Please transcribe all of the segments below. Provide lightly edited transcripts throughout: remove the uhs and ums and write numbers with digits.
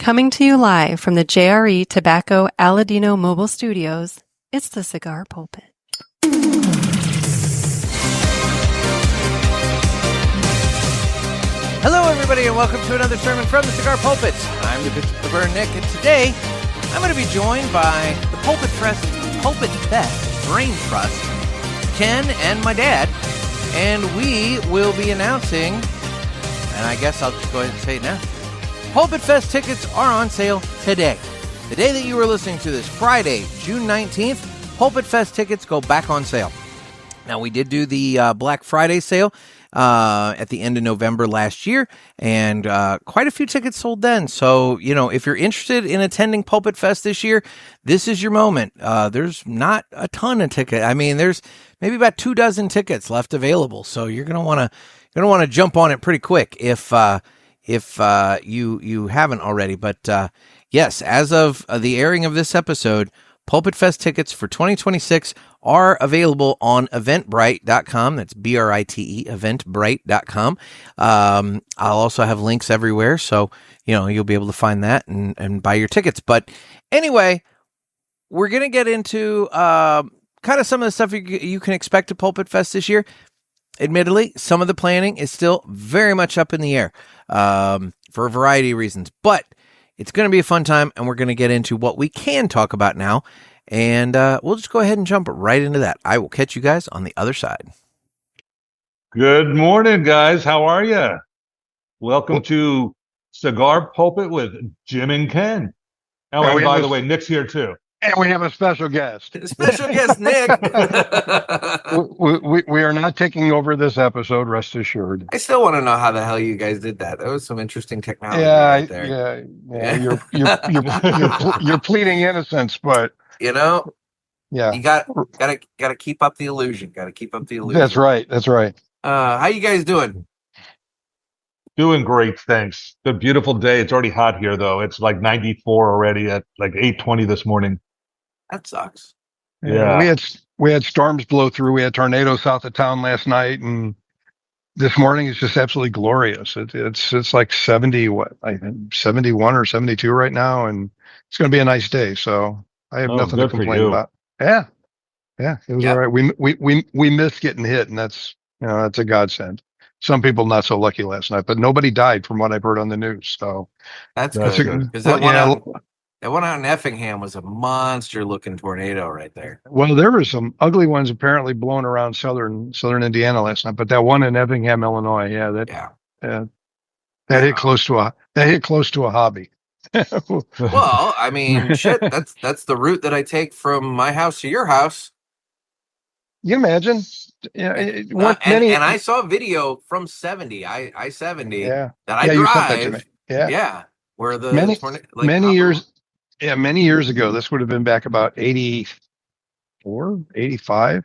Coming to you live from the JRE Tobacco Aladino Mobile Studios, it's the Cigar Pulpit. Hello, everybody, and welcome to another sermon from the Cigar Pulpit. I'm the Bishop of the Burn, Nick, and today I'm going to be joined by the PulpitFest Brain Trust, Ken and my dad, and we will be announcing, and I guess I'll just go ahead and say it now, PulpitFest tickets are on sale today. The day that you were listening to this, Friday, June 19th, PulpitFest tickets go back on sale. Now, we did do the Black Friday sale at the end of November last year, and quite a few tickets sold then. So, you know, if you're interested in attending PulpitFest this year, this is your moment. There's not a ton of tickets. I mean, there's maybe about 24 tickets left available. So you're gonna want to jump on it pretty quick if you haven't already. But yes, as of the airing of this episode, PulpitFest tickets for 2026 are available on eventbrite.com. That's BRITE, eventbrite.com. I'll also have links everywhere, so you know you'll be able to find that and buy your tickets. But anyway, we're going to get into kind of some of the stuff you can expect at PulpitFest this year. Admittedly, some of the planning is still very much up in the air for a variety of reasons, but it's going to be a fun time, and we're going to get into what we can talk about now, and we'll just go ahead and jump right into that. I will catch you guys on the other side. Good morning, guys. How are you? Welcome to Cigar Pulpit with Jim and Kenn. Oh, and by the way, Nick's here too. And we have a special guest. Special guest, Nick. we are not taking over this episode, rest assured. I still want to know how the hell you guys did that. That was some interesting technology right there. Yeah. You're pleading innocence, but you know, yeah, you gotta keep up the illusion. That's right. How you guys doing? Doing great, thanks. It's a beautiful day. It's already hot here, though. It's like 94 already at like 8:20 this morning. That sucks. Yeah. We had storms blow through. We had tornadoes south of town last night, and this morning is just absolutely glorious. It's like 71 or 72 right now, and it's going to be a nice day. So I have nothing to complain about. Yeah, it was all right. We missed getting hit, and that's a godsend. Some people not so lucky last night, but nobody died from what I've heard on the news. So that's good. Because that one out in Effingham was a monster-looking tornado right there. Well, there were some ugly ones apparently blowing around southern Indiana last night, but that one in Effingham, Illinois, that hit close to a hobby. Well, I mean, shit, that's the route that I take from my house to your house. You imagine? Yeah, and I saw a video from 70, I-70 that I drive. Yeah, where the many years ago, this would have been back about 84, 85.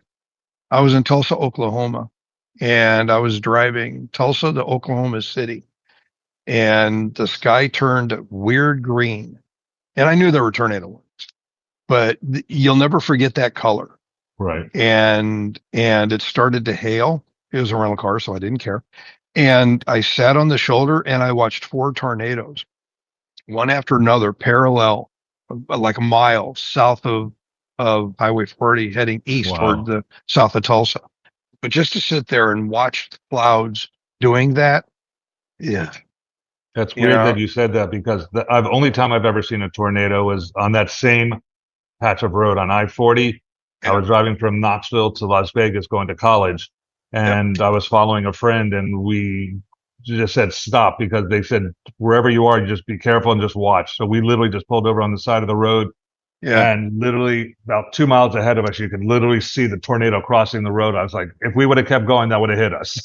I was in Tulsa, Oklahoma, and I was driving Tulsa to Oklahoma City, and the sky turned weird green, and I knew there were tornado warnings, but you'll never forget that color. Right. And it started to hail. It was a rental car, so I didn't care. And I sat on the shoulder and I watched 4 tornadoes, one after another, parallel, like a mile south of Highway 40, heading east toward the south of Tulsa. But just to sit there and watch the clouds doing that, yeah. That's weird that you said that, because the only time I've ever seen a tornado was on that same patch of road on I-40. I was driving from Knoxville to Las Vegas going to college, and I was following a friend, and we just said stop, because they said wherever you are, you just be careful and just watch. So we literally just pulled over on the side of the road, and literally about 2 miles ahead of us, you could literally see the tornado crossing the road. I was like, if we would have kept going, that would have hit us.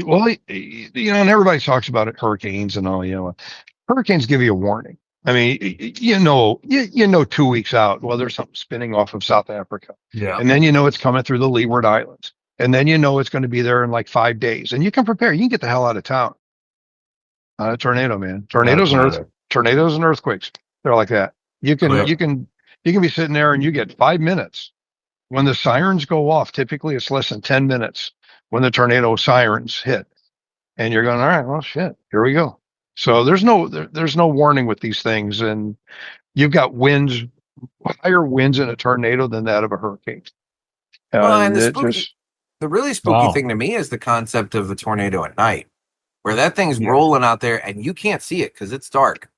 Well, and everybody talks about it, hurricanes and all. Hurricanes give you a warning. I mean, you know 2 weeks out, well, there's something spinning off of South Africa. Yeah. And then it's coming through the Leeward Islands. And then it's going to be there in like 5 days. And you can prepare. You can get the hell out of town. A tornado, man. Tornadoes and earthquakes. They're like that. You can be sitting there and you get 5 minutes. When the sirens go off, typically it's less than 10 minutes when the tornado sirens hit. And you're going, all right, well, shit, here we go. So there's no warning with these things, and you've got higher winds in a tornado than that of a hurricane. Well, and And it just the really spooky Wow. thing to me is the concept of a tornado at night, where that thing's Yeah. rolling out there and you can't see it because it's dark.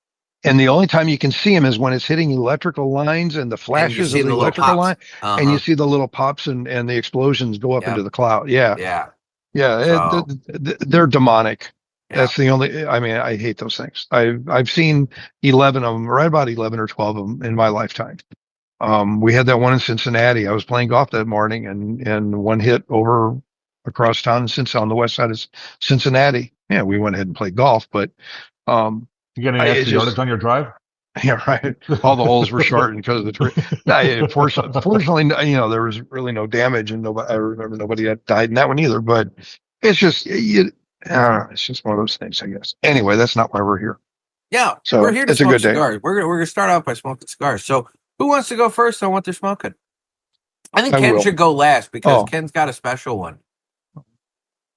and the only time you can see them is when it's hitting electrical lines and the flashes see of the the little electrical pops. line, and you see the little pops and the explosions go up Yep. into the cloud. Yeah, Yeah. So, they're demonic. yeah. That's the only. I mean, I hate those things. I've seen 11 of them, right about 11 or 12 of them in my lifetime. We had that one in Cincinnati. I was playing golf that morning, and one hit over across town on the west side of Cincinnati. Yeah, we went ahead and played golf, but You get any extra yardage on your drive? yeah, right. All the holes were shortened because of the tree. Fortunately, there was really no damage, and I remember nobody had died in that one either. But it's just it's just one of those things, I guess. Anyway, that's not why we're here. Yeah, So we're here to it's a smoke good day. cigars. We're gonna start off by smoking cigars. So, who wants to go first on what they're smoking? I think I Ken will. should go last because Oh. Ken's got a special one.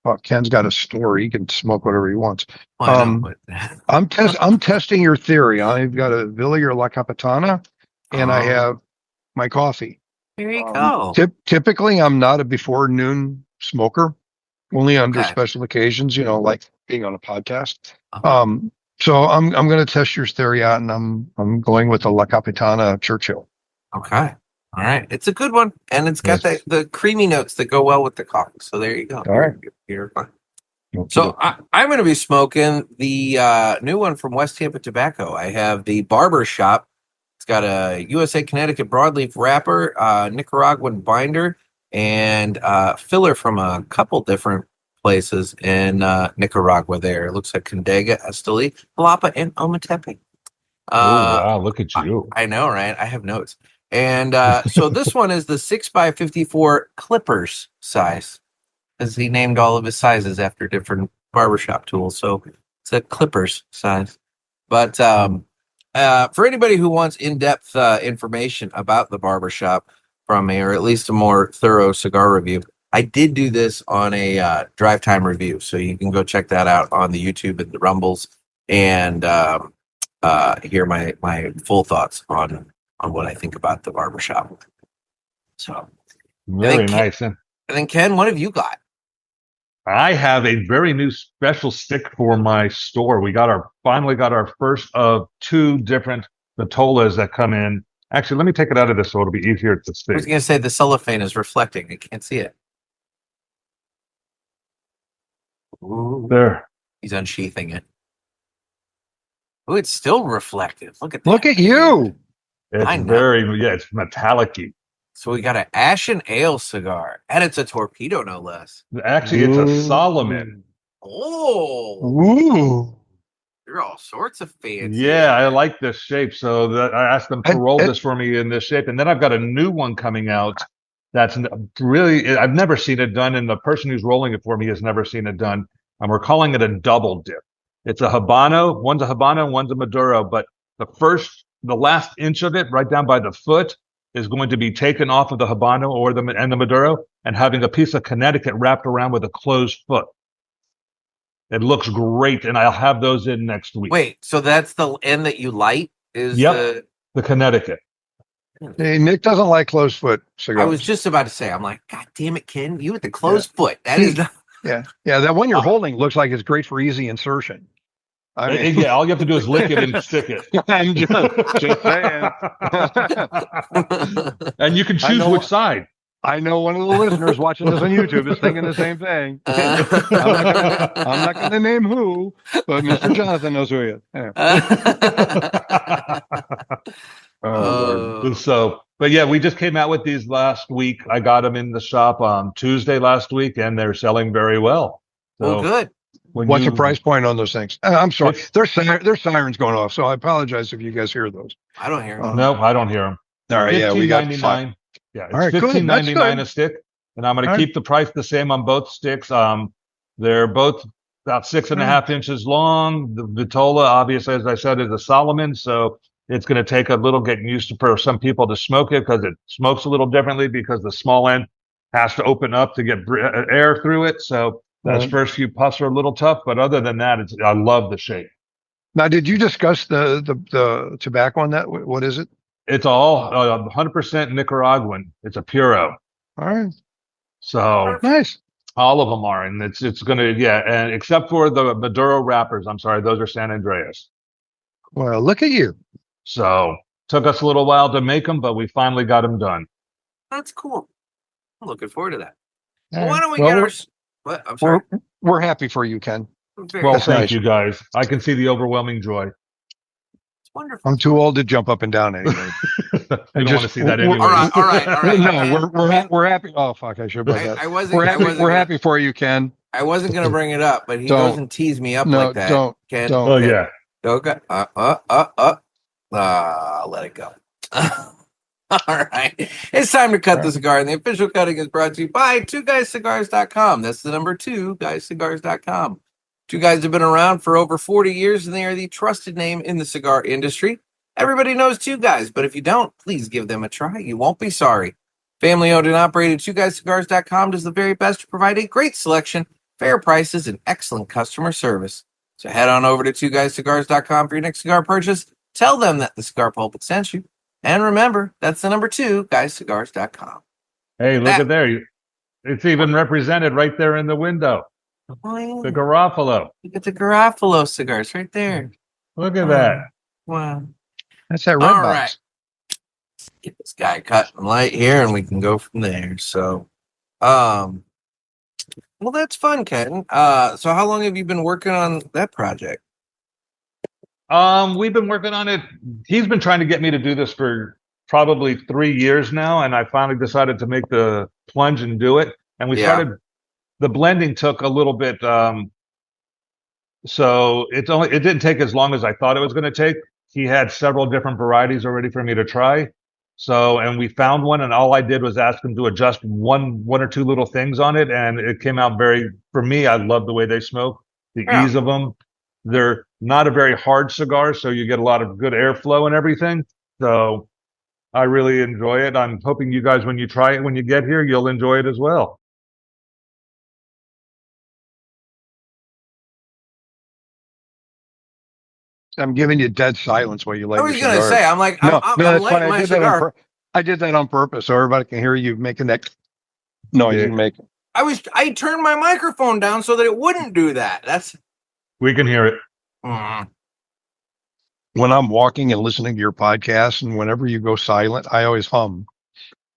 Well, Ken's got a store. He can smoke whatever he wants. Well, I know, but I'm testing your theory. I've got a Villiger La Capitana, and I have my coffee. Here you go. Typically, I'm not a before noon smoker, only under Okay. special occasions, like being on a podcast. Uh-huh. So I'm going to test your theory out, and I'm going with the La Capitana Churchill. Okay. All right. It's a good one. And it's got the creamy notes that go well with the coffee. So there you go. All right. You're fine. So I'm going to be smoking the new one from West Tampa Tobacco. I have the Barber Shop. It's got a USA Connecticut broadleaf wrapper, Nicaraguan binder, and filler from a couple different places in Nicaragua there. It looks like Condega, Esteli, Jalapa, and Ometepe. Oh, wow, look at you. I know, right? I have notes. And so this one is the 6x54 Clippers size, as he named all of his sizes after different barbershop tools. So it's a Clippers size. But for anybody who wants in-depth information about the barbershop from me, or at least a more thorough cigar review, I did do this on a drive time review. So you can go check that out on the YouTube and the Rumbles and hear my full thoughts on what I think about the barbershop. So Very nice. And then Ken, what have you got? I have a very new special stick for my store. We finally got our first of two different Vitolas that come in. Actually, let me take it out of this so it'll be easier to see. I was going to say the cellophane is reflecting. I can't see it. Ooh, There. he's unsheathing it. Oh, it's still reflective. Look at that. Look at you. It's it's metallic-y. So we got an Ashen Ale cigar, and it's a torpedo, no less. Actually, it's a Solomon. Oh, Ooh. you're all sorts of fancy. Yeah, I like this shape. So I asked them to roll this for me in this shape. And then I've got a new one coming out that's really, I've never seen it done. And the person who's rolling it for me has never seen it done. And we're calling it a double dip. It's a Habano. One's a Habano, one's a Maduro. But the last inch of it, right down by the foot, is going to be taken off of the Habano and the Maduro and having a piece of Connecticut wrapped around with a closed foot. It looks great, and I'll have those in next week. Wait, so that's the end that you light? The Connecticut. Hey, Nick doesn't like closed foot cigars. I was just about to say, I'm like, God damn it, Ken, you with the closed foot. That is not. Yeah, that one you're holding looks like it's great for easy insertion. I mean, all you have to do is lick it and stick it. I'm just saying. And you can choose which side. I know one of the listeners watching this on YouTube is thinking the same thing. I'm not going to name who, but Mr. Jonathan knows who he is. Yeah. But yeah, we just came out with these last week. I got them in the shop on Tuesday last week, and they're selling very well. So good. What's the price point on those things? I'm sorry. There's sirens going off, so I apologize if you guys hear those. I don't hear them. No, I don't hear them. All right, yeah, we got $15.99. Yeah, it's all right, $15.99 a stick, and I'm going to keep the price the same on both sticks. They're both about 6.5 inches long. The Vitola, obviously, as I said, is a Solomon, so it's going to take a little getting used to for some people to smoke it because it smokes a little differently because the small end has to open up to get air through it. So those first few puffs are a little tough, but other than that, I love the shape. Now, did you discuss the tobacco on that? What is it? It's all 100% Nicaraguan. It's a Puro. All right. So Nice. all of them are, and it's gonna, and except for the Maduro wrappers, I'm sorry, those are San Andreas. Well, look at you. So took us a little while to make them, but we finally got them done. That's cool. I'm looking forward to that. All Well, why right. don't we Well, get our... What? I'm sorry. We're happy for you, Ken. Well, That's thank nice. you guys. I can see the overwhelming joy. It's wonderful. I'm too old to jump up and down anyway. I don't want to see that anyway. All right. No, we're happy. Oh fuck! I should have that. We're happy for you, Ken. I wasn't gonna bring it up, but he goes and tease me up like that. Don't. Oh yeah. Okay. Let it go. All right. It's time to cut the cigar, and the official cutting is brought to you by 2guyscigars.com. That's the number 2guyscigars.com. Two Guys have been around for over 40 years, and they are the trusted name in the cigar industry. Everybody knows Two Guys, but if you don't, please give them a try. You won't be sorry. Family owned and operated, 2guyscigars.com does the very best to provide a great selection, fair prices, and excellent customer service. So head on over to 2guyscigars.com for your next cigar purchase. Tell them that the Cigar Pulpit sent you. And remember, that's the number 2guyscigars.com. Hey, look at there. It's even represented right there in the window. Oh, yeah. The Garofalo. Look at the Garofalo cigars right there. Look at that. Wow. That's that red All box. right. Let's get this guy cut and light here, and we can go from there. So, well, that's fun, Ken. So how long have you been working on that project? We've been working on it. He's been trying to get me to do this for probably 3 years now, and I finally decided to make the plunge and do it. And we started. The blending took a little bit, so it didn't take as long as I thought it was going to take. He had several different varieties already for me to try. So, and we found one, and all I did was ask him to adjust one or two little things on it, and it came out for me, I love the way they smoke, the ease of them. They're not a very hard cigar, so you get a lot of good airflow and everything. So I really enjoy it. I'm hoping you guys, when you try it, when you get here, you'll enjoy it as well. I'm giving you dead silence while you light your cigar. I was going to say, I'm lighting my cigar. I did that on purpose so everybody can hear you making that noise you make. I turned my microphone down so that it wouldn't do that. We can hear it. When I'm walking and listening to your podcast, and whenever you go silent, I always hum.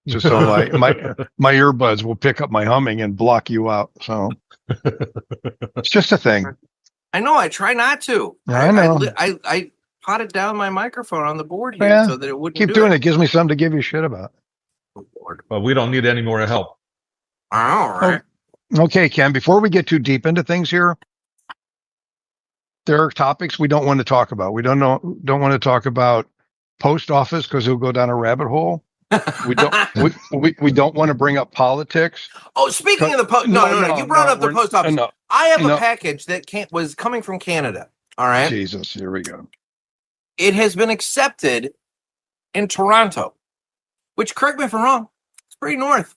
Just so my earbuds will pick up my humming and block you out. So it's just a thing. I know. I try not to. I know. I potted down my microphone on the board here so that it wouldn't keep doing it. It gives me something to give you shit about. Oh, Lord. But we don't need any more help. All right. Okay, Ken, before we get too deep into things here, there are topics we don't want to talk about. We don't want to talk about post office because it'll go down a rabbit hole. We don't we don't want to bring up politics. Oh, speaking of the post, no, you brought up the post office. No, I have a package that was coming from Canada. All right. Jesus, here we go. It has been accepted in Toronto, which, correct me if I'm wrong, it's pretty north.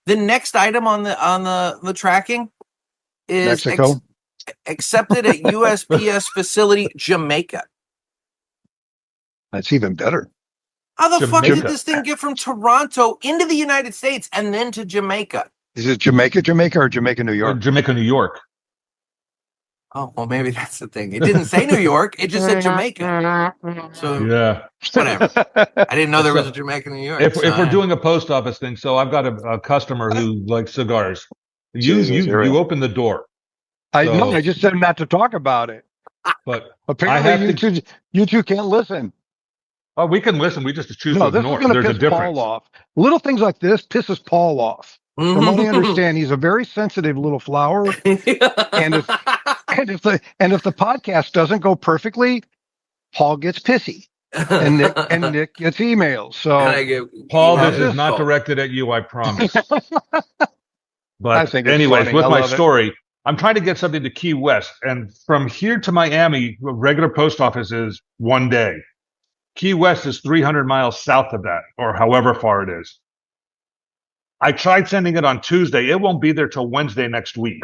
The next item on the tracking is Mexico. Accepted at USPS facility Jamaica. That's even better. How the fuck did this thing get from Toronto into the United States and then to Jamaica? Is it Jamaica, or Jamaica, New York? Jamaica, New York. Oh, well, maybe that's the thing. It didn't say New York. It just said Jamaica. So, whatever. I didn't know there was a Jamaica, New York. If we're doing a post office thing, so I've got a customer who likes cigars. You open the door. I know. I just said not to talk about it. But apparently you two can't listen. Oh, we can listen. We just choose to ignore. There's a difference. Paul off. Little things like this pisses Paul off. From what I understand, he's a very sensitive little flower. and if the podcast doesn't go perfectly, Paul gets pissy. And Nick gets emails. So Paul, this is not directed at you, I promise. But anyways, funny. with my story, I'm trying to get something to Key West. And from here to Miami, a regular post office is 1 day. Key West is 300 miles south of that, or however far it is. I tried sending it on Tuesday. It won't be there till Wednesday next week.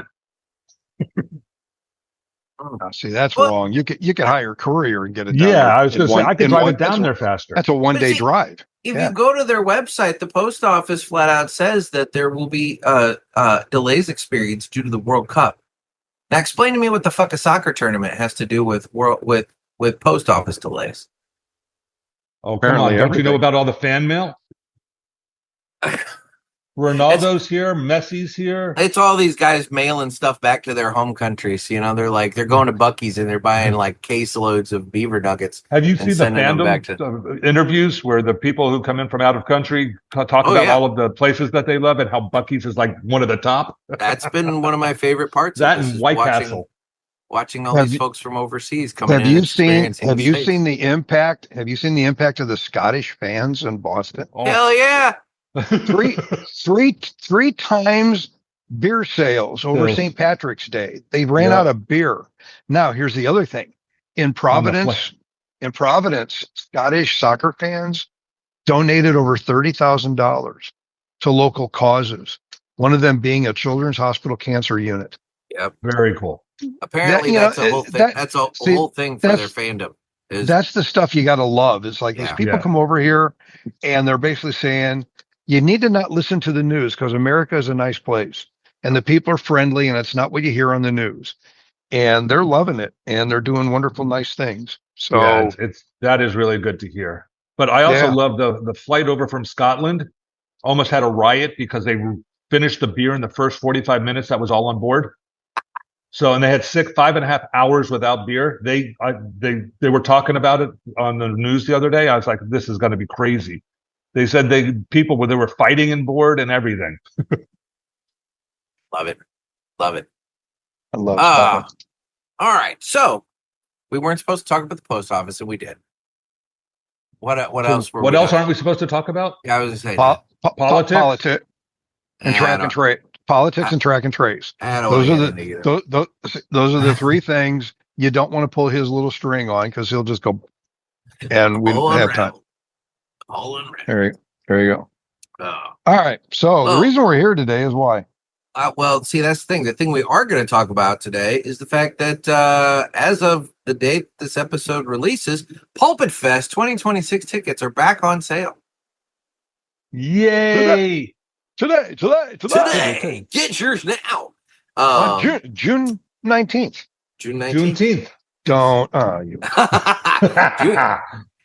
See, that's wrong. You could hire a courier and get it down. Yeah, I was going to say I could drive it down there faster. That's a one-day drive. If you go to their website, the post office flat out says that there will be delays experienced due to the World Cup. Now, explain to me what the fuck a soccer tournament has to do with post office delays. Oh, come on! Don't you know about all the fan mail? Ronaldo's here, Messi's here. It's all these guys mailing stuff back to their home countries. You know, they're going to Buc-ee's and they're buying like caseloads of beaver nuggets. Have you seen the fandom interviews where the people who come in from out of country talk about all of the places that they love and how Buc-ee's is like one of the top? That's been one of my favorite parts. That and White Castle. Watching all these folks from overseas coming in. Have you seen the impact? Have you seen the impact of the Scottish fans in Boston? Oh. Hell yeah! three times beer sales over St. Patrick's Day. They ran out of beer. Now, here's the other thing. In Providence, Scottish soccer fans donated over $30,000 to local causes. One of them being a children's hospital cancer unit. Yep. Very cool. Apparently, that's a whole thing. That's a whole thing for their fandom. That's the stuff you got to love. It's like these people come over here and they're basically saying, you need to not listen to the news because America is a nice place and the people are friendly and it's not what you hear on the news. And they're loving it and they're doing wonderful, nice things. So that is really good to hear. But I also love the flight over from Scotland. Almost had a riot because they finished the beer in the first 45 minutes. That was all on board. So, and they had 5.5 hours without beer. They were talking about it on the news the other day. I was like, this is going to be crazy. They said they were fighting in board and everything. Love it. I love it. All right. So we weren't supposed to talk about the post office, and we did. What else? What else aren't we supposed to talk about? Yeah, I was going to say politics and track and trace. Politics and track and trace. Those are the three things you don't want to pull his little string on because he'll just go. And we don't have time. All in red. There you go. All right. So the reason we're here today is why. Well, see, that's the thing. The thing we are going to talk about today is the fact that as of the date this episode releases, PulpitFest 2026 tickets are back on sale. Yay! Today. Get yours now. June 19th. June 19th. Don't. You.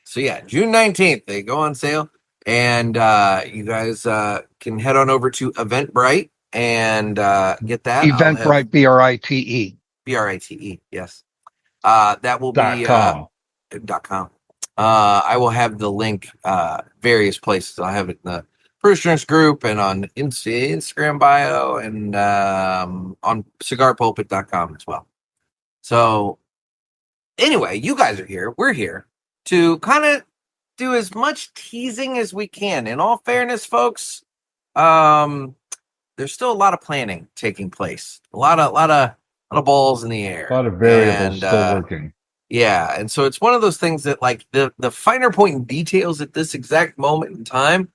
So yeah, June 19th, they go on sale. And you guys can head on over to Eventbrite and get that. Eventbrite, BRITE. BRITE, yes. That will be .com. .com. I will have the link various places. I'll have it in the Brewster's group and on Instagram bio and on cigarpulpit.com as well. So anyway, you guys are here. We're here to kind of do as much teasing as we can. In all fairness, folks, there's still a lot of planning taking place. A lot of balls in the air. A lot of variables still working. Yeah, and so it's one of those things that like the finer point details at this exact moment in time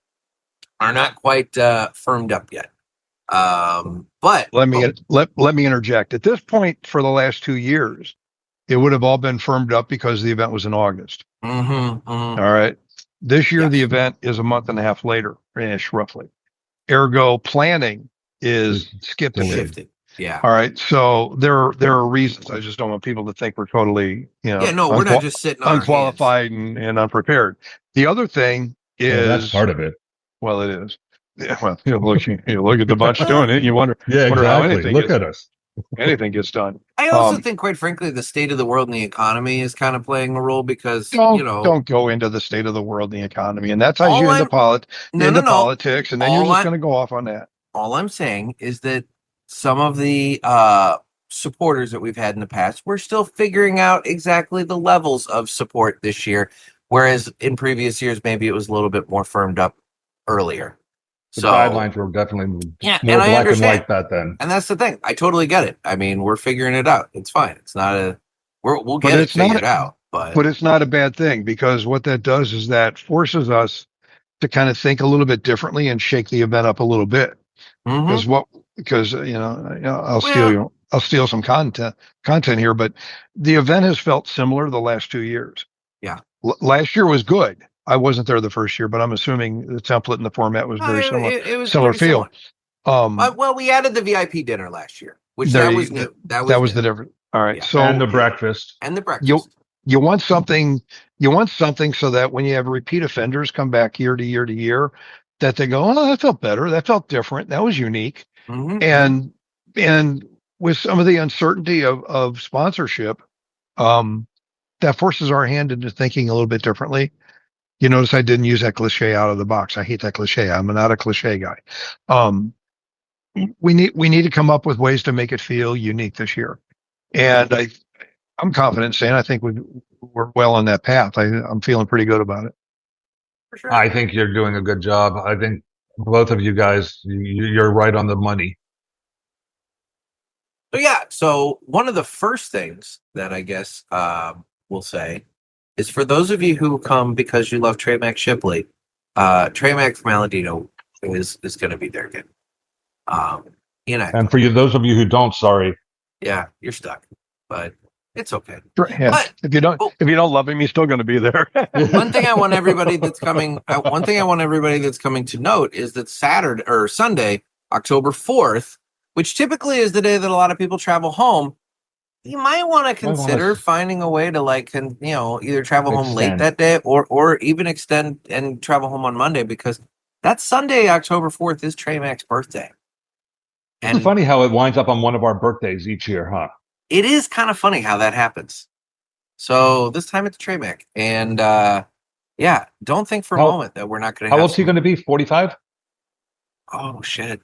are not quite firmed up yet. But let me interject. At this point, for the last 2 years, it would have all been firmed up because the event was in August. All right. This year, the event is a month and a half later, ish, roughly. Ergo, planning is shifted. Yeah. All right. So there are reasons. I just don't want people to think we're totally, we're not just sitting on unqualified and unprepared. The other thing is that's part of it. Well, it is. Yeah, well, you look at the bunch doing it. You wonder how anything at us. Anything gets done. I also think, quite frankly, the state of the world and the economy is kind of playing a role because don't go into the state of the world and the economy, and that's how you into politics, and then you're just going to go off on that. All I'm saying is that some of the supporters that we've had in the past, we're still figuring out exactly the levels of support this year, whereas in previous years maybe it was a little bit more firmed up earlier. The guidelines were definitely more black and white back then. And that's the thing. I totally get it. I mean, we're figuring it out. It's fine. It's not we'll get it figured out. But it's not a bad thing because what that does is that forces us to kind of think a little bit differently and shake the event up a little bit. I'll steal I'll steal some content here, but the event has felt similar the last 2 years. Yeah. Last year was good. I wasn't there the first year, but I'm assuming the template and the format was very similar. It was similar pretty feel. Similar. Well, we added the VIP dinner last year, which that was new. That was the difference. All right. Yeah. So and the breakfast. You want something so that when you have repeat offenders come back year to year to year, that they go, oh, that felt better. That felt different. That was unique. Mm-hmm. And with some of the uncertainty of sponsorship, that forces our hand into thinking a little bit differently. You notice I didn't use that cliche out of the box. I hate that cliche. I'm not a cliche guy. We need to come up with ways to make it feel unique this year. And I'm confident saying I think we're well on that path. I'm feeling pretty good about it. For sure. I think you're doing a good job. I think both of you guys, you're right on the money. So one of the first things that I guess we'll say is for those of you who come because you love Trey Mac Shipley, Trey Mac from Aladino is going to be there again. And for you, those of you who don't, sorry. Yeah, you're stuck, but it's okay. Yeah. But if you don't love him, he's still going to be there. One thing I want everybody that's coming to note is that Sunday, October 4th, which typically is the day that a lot of people travel home, you might want to consider finding a way to either travel home late that day or even extend and travel home on Monday, because that Sunday, October 4th, is Trey Mac's birthday. And it's funny how it winds up on one of our birthdays each year, huh? It is kind of funny how that happens. So this time it's Trey Mac. And don't think for a moment that we're not going to. How old's he going to be? 45? Oh, shit.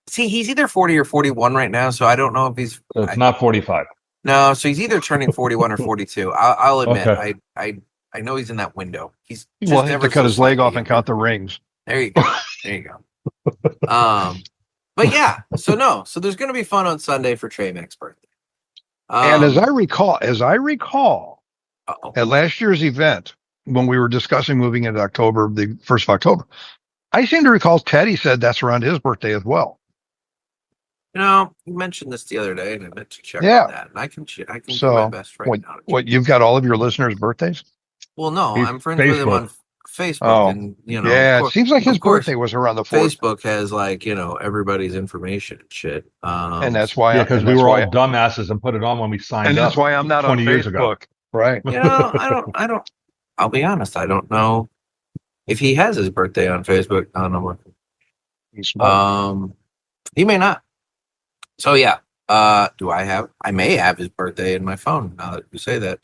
See, he's either 40 or 41 right now, so I don't know if he's. So it's not 45. No, so he's either turning 41 or 42. I'll admit, okay. I know he's in that window. He's just have to cut his leg off and count the rings. There you go. There you go. But yeah, so there's going to be fun on Sunday for Trey Mac's birthday. And as I recall, at last year's event, when we were discussing moving into October, the 1st of October, I seem to recall Teddy said that's around his birthday as well. You mentioned this the other day, and I meant to check on that. And I can do my best now. What, you've got all of your listeners' birthdays? Well, no, I'm friends with him on Facebook. Oh, and it seems like his birthday was around the 4th. Facebook has everybody's information and shit. And that's why, because we were all dumbasses and put it on when we signed up. And that's why I'm not on years ago. Facebook. Right. I don't. I'll be honest. I don't know if he has his birthday on Facebook. I don't know. He may not. So yeah. I may have his birthday in my phone now that you say that.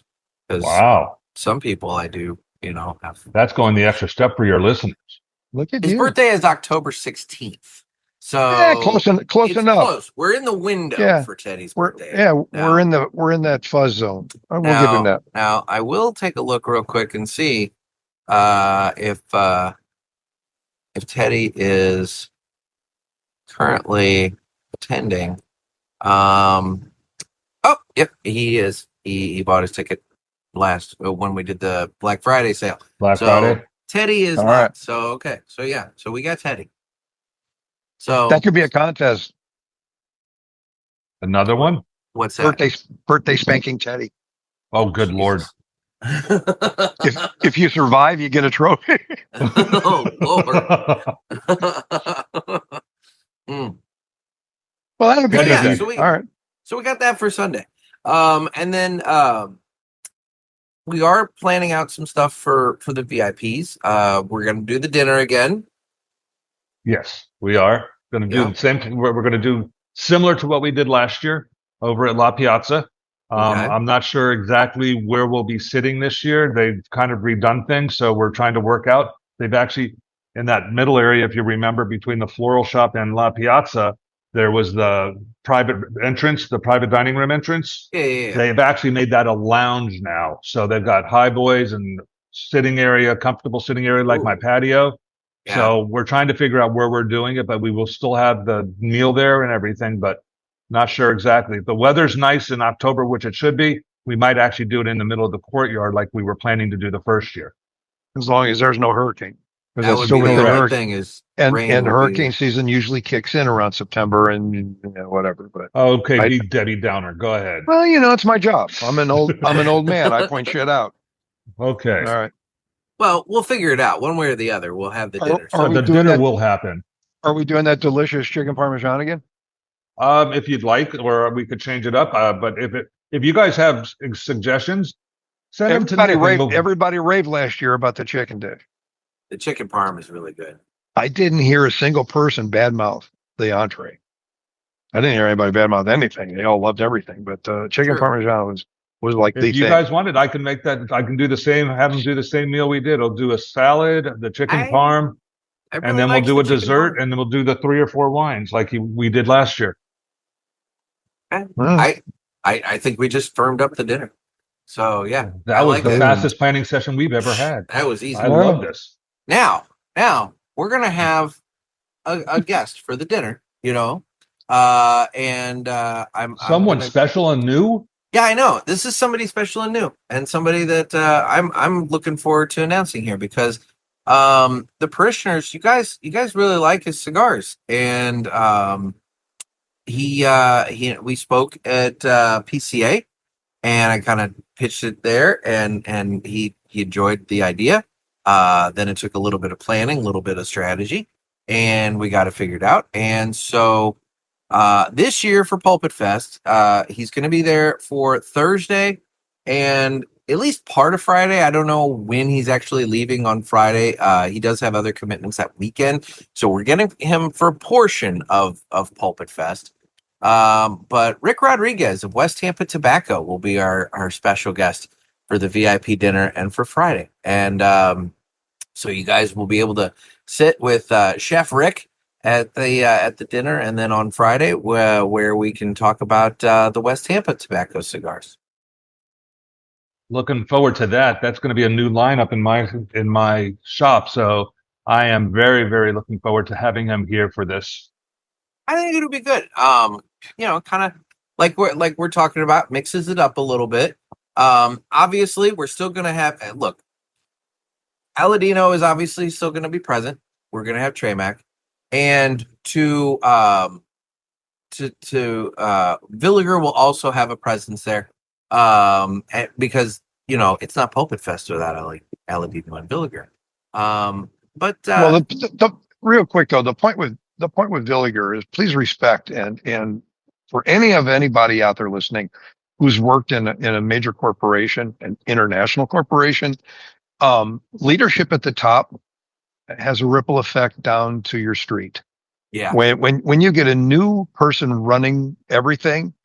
Wow. Some people I do. Have. That's going the extra step for your listeners. Look at his birthday is October 16th. So close enough. Close. We're in the window for Teddy's birthday. We're in that fuzz zone. We'll give him that. Now I will take a look real quick and see if Teddy is currently attending. Yep, he is. He bought his ticket when we did the Black Friday sale. Friday. Teddy is all not. Right. So okay. So yeah. So we got Teddy. So that could be a contest. Another one? What's that? Birthday spanking Teddy. Oh, good Lord. if you survive, you get a trophy. Oh, Lord. Well, that'll be good. So all right. So we got that for Sunday. And then we are planning out some stuff for the VIPs. We're going to do the dinner again. Yes, we are going to do the same thing. We're going to do similar to what we did last year over at La Piazza. I'm not sure exactly where we'll be sitting this year. They've kind of redone things, so we're trying to work out. They've actually, in that middle area, if you remember, between the floral shop and La Piazza, there was the private entrance, the private dining room entrance. Yeah. They've actually made that a lounge now. So they've got high boys and sitting area, comfortable sitting area like my patio. Yeah. So we're trying to figure out where we're doing it, but we will still have the meal there and everything, but not sure exactly. If the weather's nice in October, which it should be, we might actually do it in the middle of the courtyard like we were planning to do the first year. As long as there's no hurricane. because That that's would still be the within right thing. Is and rain will hurricane be- season usually kicks in around September and whatever. But Okay, be Debbie Downer. Go ahead. well, it's my job. I'm an old man. I point shit out. Okay. All right. Well, we'll figure it out one way or the other. We'll have the dinner. Are we The doing dinner that? will happen. Are we doing that delicious chicken parmesan again? If you'd like, or we could change it up. But if you guys have suggestions, send them to Nick. Everybody raved last year about the chicken dish. The chicken parm is really good. I didn't hear a single person badmouth the entree. I didn't hear anybody badmouth anything. They all loved everything, but chicken parmesan was like the thing. If you guys wanted, I can make that. I can do the same. Have them do the same meal we did. I'll do a salad, the chicken parm, and then we'll do a dessert, and then we'll do the 3 or 4 wines like we did last year. I think we just firmed up the dinner. So yeah, that was the fastest planning session we've ever had. That was easy. I love this. Now we're gonna have a guest for the dinner. I'm someone special and new. Yeah, I know. This is somebody special and new, and somebody that I'm looking forward to announcing here because the parishioners, you guys really like his cigars, and we spoke at PCA, and I kind of pitched it there, and he enjoyed the idea. Then it took a little bit of planning, a little bit of strategy, and we got it figured out. And so this year for Pulpit Fest, he's going to be there for Thursday and at least part of Friday. I don't know when he's actually leaving on Friday. He does have other commitments that weekend, so we're getting him for a portion of Pulpit Fest. But Rick Rodriguez of West Tampa Tobacco will be our special guest for the VIP dinner and for Friday. And so you guys will be able to sit with Chef Rick at the dinner, and then on Friday where we can talk about the West Tampa Tobacco cigars. Looking forward to that. That's going to be a new lineup in my shop. So I am very, very looking forward to having him here for this. I think it'll be good. Kind of like we're talking about, mixes it up a little bit. Obviously, we're still going to have look. Aladino is obviously still going to be present. We're going to have Tremac, and to Villiger will also have a presence there. Because it's not Pulpit Fest without Aladino and Villiger. The real quick though, the point with Villiger is please respect and for anybody out there listening who's worked in a major corporation, an international corporation, leadership at the top has a ripple effect down to your street. Yeah. When you get a new person running everything,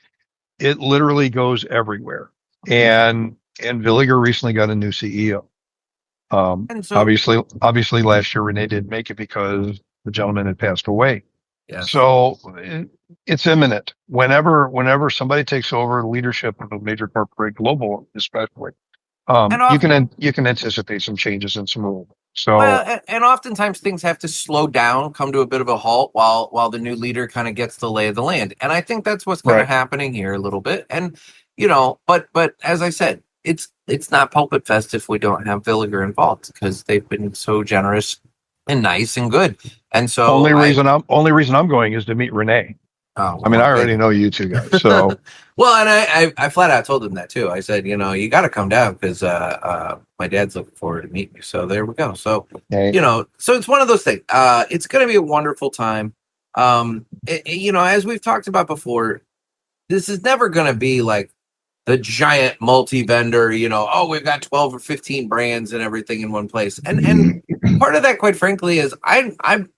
it literally goes everywhere. And Villiger recently got a new CEO. Obviously last year Renee didn't make it because the gentleman had passed away. Yes. So it's imminent. Whenever somebody takes over leadership of a major corporate, global especially, you can anticipate some changes and some rules. So and oftentimes things have to slow down, come to a bit of a halt while the new leader kind of gets the lay of the land. And I think that's what's kind of happening here a little bit. And but as I said, it's not Pulpit Fest if we don't have Villiger involved, because they've been so generous and nice and good. And so only reason I'm going is to meet Renee. Oh, I mean, I already know you two guys. So well, and I flat out told him that too. I said, you got to come down because my dad's looking forward to meeting you. So there we go. So so it's one of those things. It's going to be a wonderful time. As we've talked about before, this is never going to be like the giant multi-vendor. We've got 12 or 15 brands and everything in one place. And part of that, quite frankly, is I'm.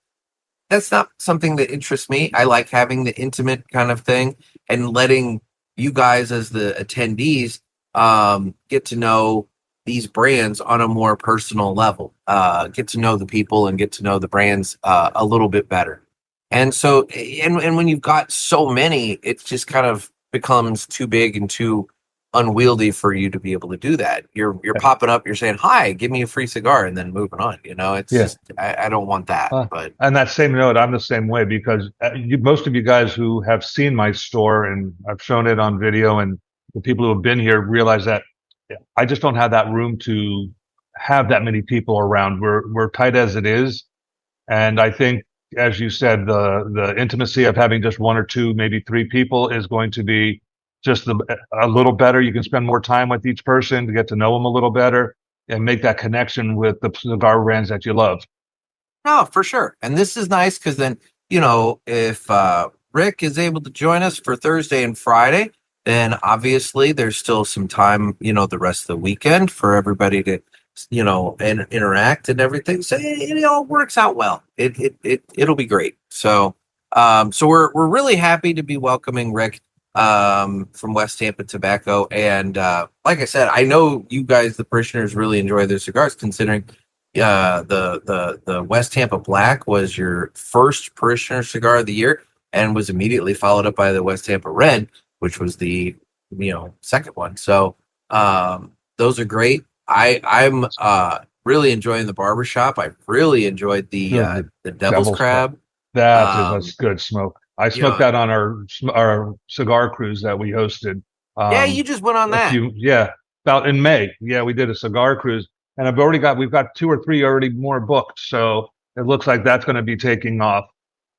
That's not something that interests me. I like having the intimate kind of thing and letting you guys as the attendees get to know these brands on a more personal level, get to know the people and get to know the brands a little bit better. And so, and when you've got so many, it just kind of becomes too big and too unwieldy for you to be able to do that. You're popping up, you're saying, hi, give me a free cigar, and then moving on. It's just, I don't want that. But on that same note, I'm the same way, because most of you guys who have seen my store and I've shown it on video, and the people who have been here realize that I just don't have that room to have that many people around. We're tight as it is, and I think, as you said, the intimacy of having just one or two, maybe three people is going to be just a little better. You can spend more time with each person to get to know them a little better and make that connection with the cigar brands that you love. No, for sure. And this is nice because then, if Rick is able to join us for Thursday and Friday, then obviously there's still some time, the rest of the weekend for everybody to, and interact and everything. So it all works out well. It'll be great. So, so we're really happy to be welcoming Rick from West Tampa Tobacco. And like I said, I know you guys, the parishioners, really enjoy their cigars, considering the West Tampa Black was your first parishioner cigar of the year and was immediately followed up by the West Tampa Red, which was the second one. So those are great. I'm really enjoying the barbershop. I really enjoyed the Devil's Crab. That is a good smoke. I smoked that on our cigar cruise that we hosted. Yeah, you just went on that. About in May. Yeah, we did a cigar cruise. And we've got 2 or 3 already more booked. So it looks like that's going to be taking off.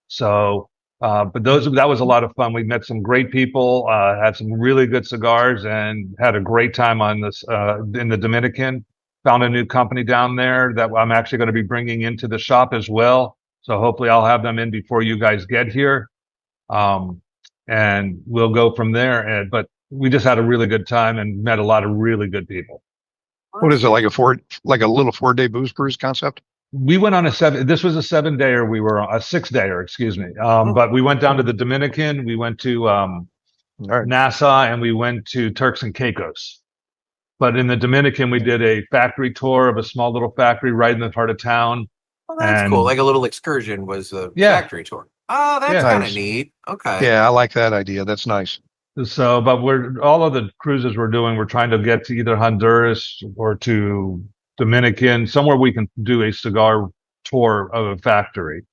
So, but that was a lot of fun. We met some great people, had some really good cigars, and had a great time on this, in the Dominican. Found a new company down there that I'm actually going to be bringing into the shop as well. So hopefully I'll have them in before you guys get here. And we'll go from there. But we just had a really good time and met a lot of really good people. What is it, like a little 4-day booze cruise concept? We went on this was a 7-dayer. We were on a 6-dayer, excuse me. But we went down to the Dominican, we went to Nassau, and we went to Turks and Caicos. But in the Dominican, we did a factory tour of a small little factory right in the heart of town. Oh, that's cool. Like a little excursion was a factory tour. Oh, that's kind of neat. Okay. Yeah, I like that idea. That's nice. So, but all of the cruises we're doing, we're trying to get to either Honduras or to Dominican, somewhere we can do a cigar tour of a factory.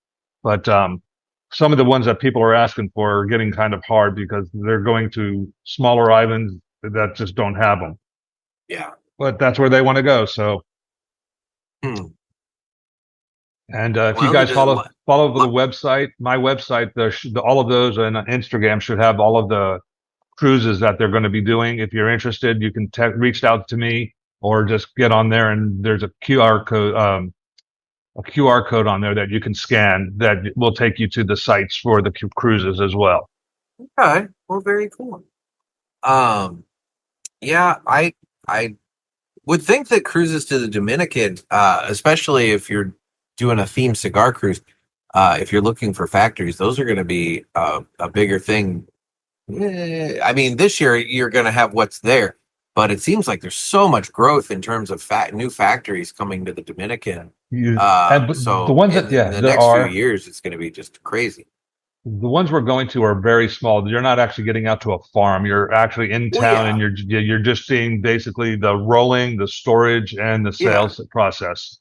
But some of the ones that people are asking for are getting kind of hard because they're going to smaller islands that just don't have them. Yeah. But that's where they want to go. So, and if you guys follow the website, my website, all of those and Instagram should have all of the cruises that they're going to be doing. If you're interested, you can reach out to me or just get on there, and there's a QR code on there that you can scan that will take you to the sites for the cruises as well. Okay, well, very cool. Yeah, I would think that cruises to the Dominican, especially if you're doing a themed cigar cruise, if you're looking for factories, those are going to be a bigger thing. I mean, this year you're going to have what's there, but it seems like there's so much growth in terms of new factories coming to the Dominican. So the ones in the next few years, it's going to be just crazy. The ones we're going to are very small. You're not actually getting out to a farm. You're actually in town, and you're just seeing basically the rolling, the storage, and the sales process.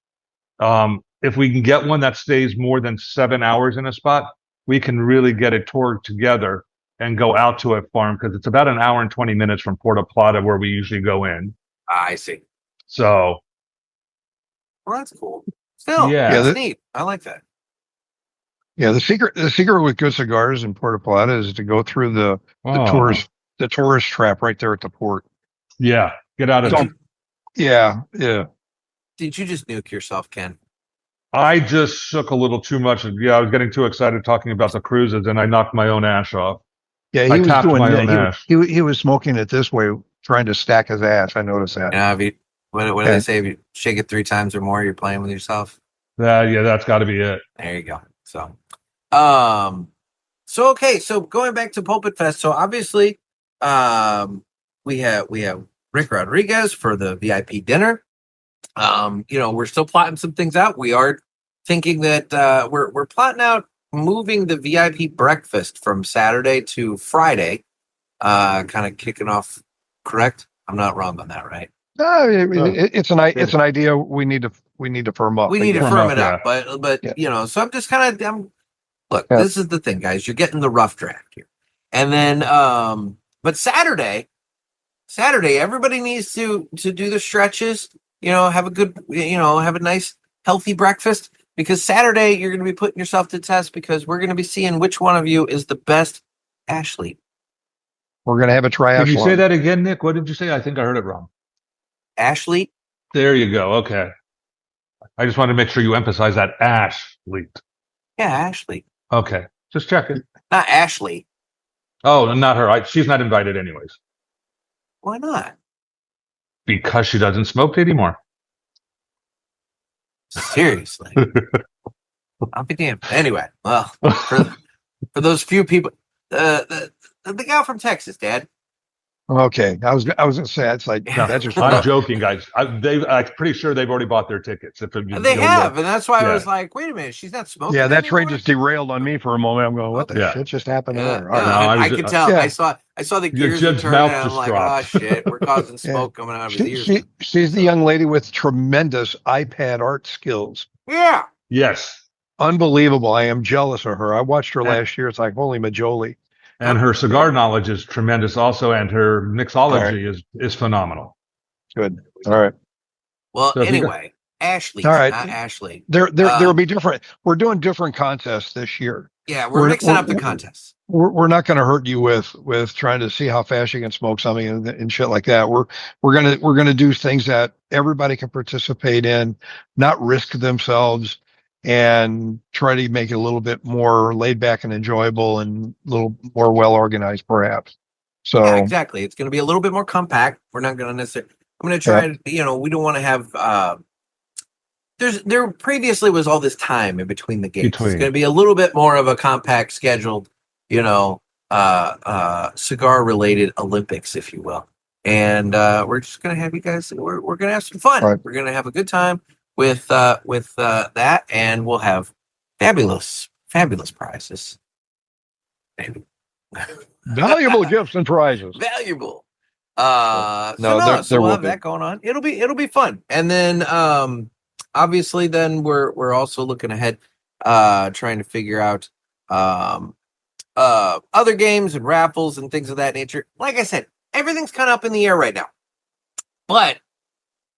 If we can get one that stays more than 7 hours in a spot, we can really get it toured together and go out to a farm, because it's about an hour and 20 minutes from Puerto Plata, where we usually go in. I see. So, well, that's cool. Still, that's neat. I like that. Yeah, the secret with good cigars in Puerto Plata is to go through the tourist trap right there at the port. Yeah, get out of it. Yeah. Did you just nuke yourself, Ken? I just shook a little too much. Yeah, I was getting too excited talking about the cruises, and I knocked my own ash off. Yeah, he was doing that. He was smoking it this way, trying to stack his ash. I noticed that. Yeah, what do they say? If you shake it 3 times or more, you're playing with yourself. That's got to be it. There you go. So, okay. So going back to PulpitFest. So obviously, we have Rick Rodriguez for the VIP dinner. We're still plotting some things out. We are thinking that we're plotting out moving the VIP breakfast from Saturday to Friday, kind of kicking off. Correct? I'm not wrong on that, right? No, it's an idea we need to firm up. We need to firm it up, but so I'm just kind of look. Yeah. This is the thing, guys. You're getting the rough draft here, and then but Saturday, everybody needs to do the stretches. have a good, have a nice, healthy breakfast. Because Saturday, you're going to be putting yourself to test because we're going to be seeing which one of you is the best Ashley. We're going to have a triathlon. Can you say that again, Nick? What did you say? I think I heard it wrong. Ashley. There you go. Okay. I just wanted to make sure you emphasize that Ashley. Yeah, Ashley. Okay. Just checking. Not Ashley. Oh, not her. She's not invited anyways. Why not? Because she doesn't smoke anymore. Seriously. I'll be damned. Anyway, well, for those few people, the guy from Texas, Dad. Okay, I was going to say it's like no, that's just. I'm joking, guys. I'm pretty sure they've already bought their tickets. They have, and that's why I was like, "Wait a minute, she's not smoking." Yeah, that anymore? train just derailed on me for a moment. I'm going, "What the shit just happened there?" Right. I could tell. I saw the gears were turning, and I'm like, dropped. "Oh shit, we're causing smoke coming out of his ears." She's the young lady with tremendous iPad art skills. Yeah. Yes. Unbelievable. I am jealous of her. I watched her last year. It's like, holy majoli. And her cigar knowledge is tremendous also, and her mixology is phenomenal. Good. All right. Well, so anyway, Ashley. All right. Not Ashley. There'll be different. We're doing different contests this year. Yeah, we're mixing up the contests. We're not going to hurt you with trying to see how fast you can smoke something and shit like that. We're gonna do things that everybody can participate in, not risk themselves, and try to make it a little bit more laid back and enjoyable and a little more well organized, perhaps. So yeah, exactly. It's going to be a little bit more compact. We're not going to necessarily. I'm going to try to. We don't want to have. There previously was all this time in between the games. It's going to be a little bit more of a compact scheduled, cigar related Olympics, if you will. And we're just going to have you guys. We're going to have some fun. Right. We're going to have a good time with that, and we'll have fabulous prizes. Valuable gifts and prizes. Valuable. So we'll have that going on. It'll be fun. And then obviously then we're also looking ahead, trying to figure out other games and raffles and things of that nature. Like I said, everything's kind of up in the air right now. But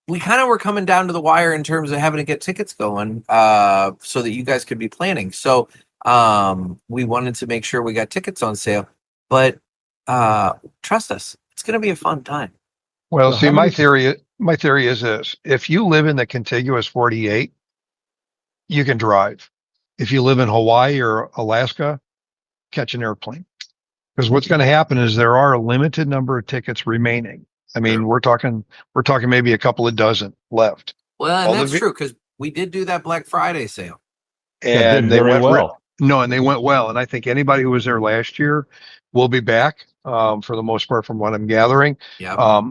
we kind of were coming down to the wire in terms of having to get tickets going so that you guys could be planning. So we wanted to make sure we got tickets on sale. But trust us, it's going to be a fun time. Well, see, my theory is this. If you live in the contiguous 48, you can drive. If you live in Hawaii or Alaska, catch an airplane. Because what's going to happen is there are a limited number of tickets remaining. I mean, we're talking maybe a couple of dozen left. Well, and that's true because we did do that Black Friday sale, and they went well. And they went well. And I think anybody who was there last year will be back for the most part, from what I'm gathering. Yeah.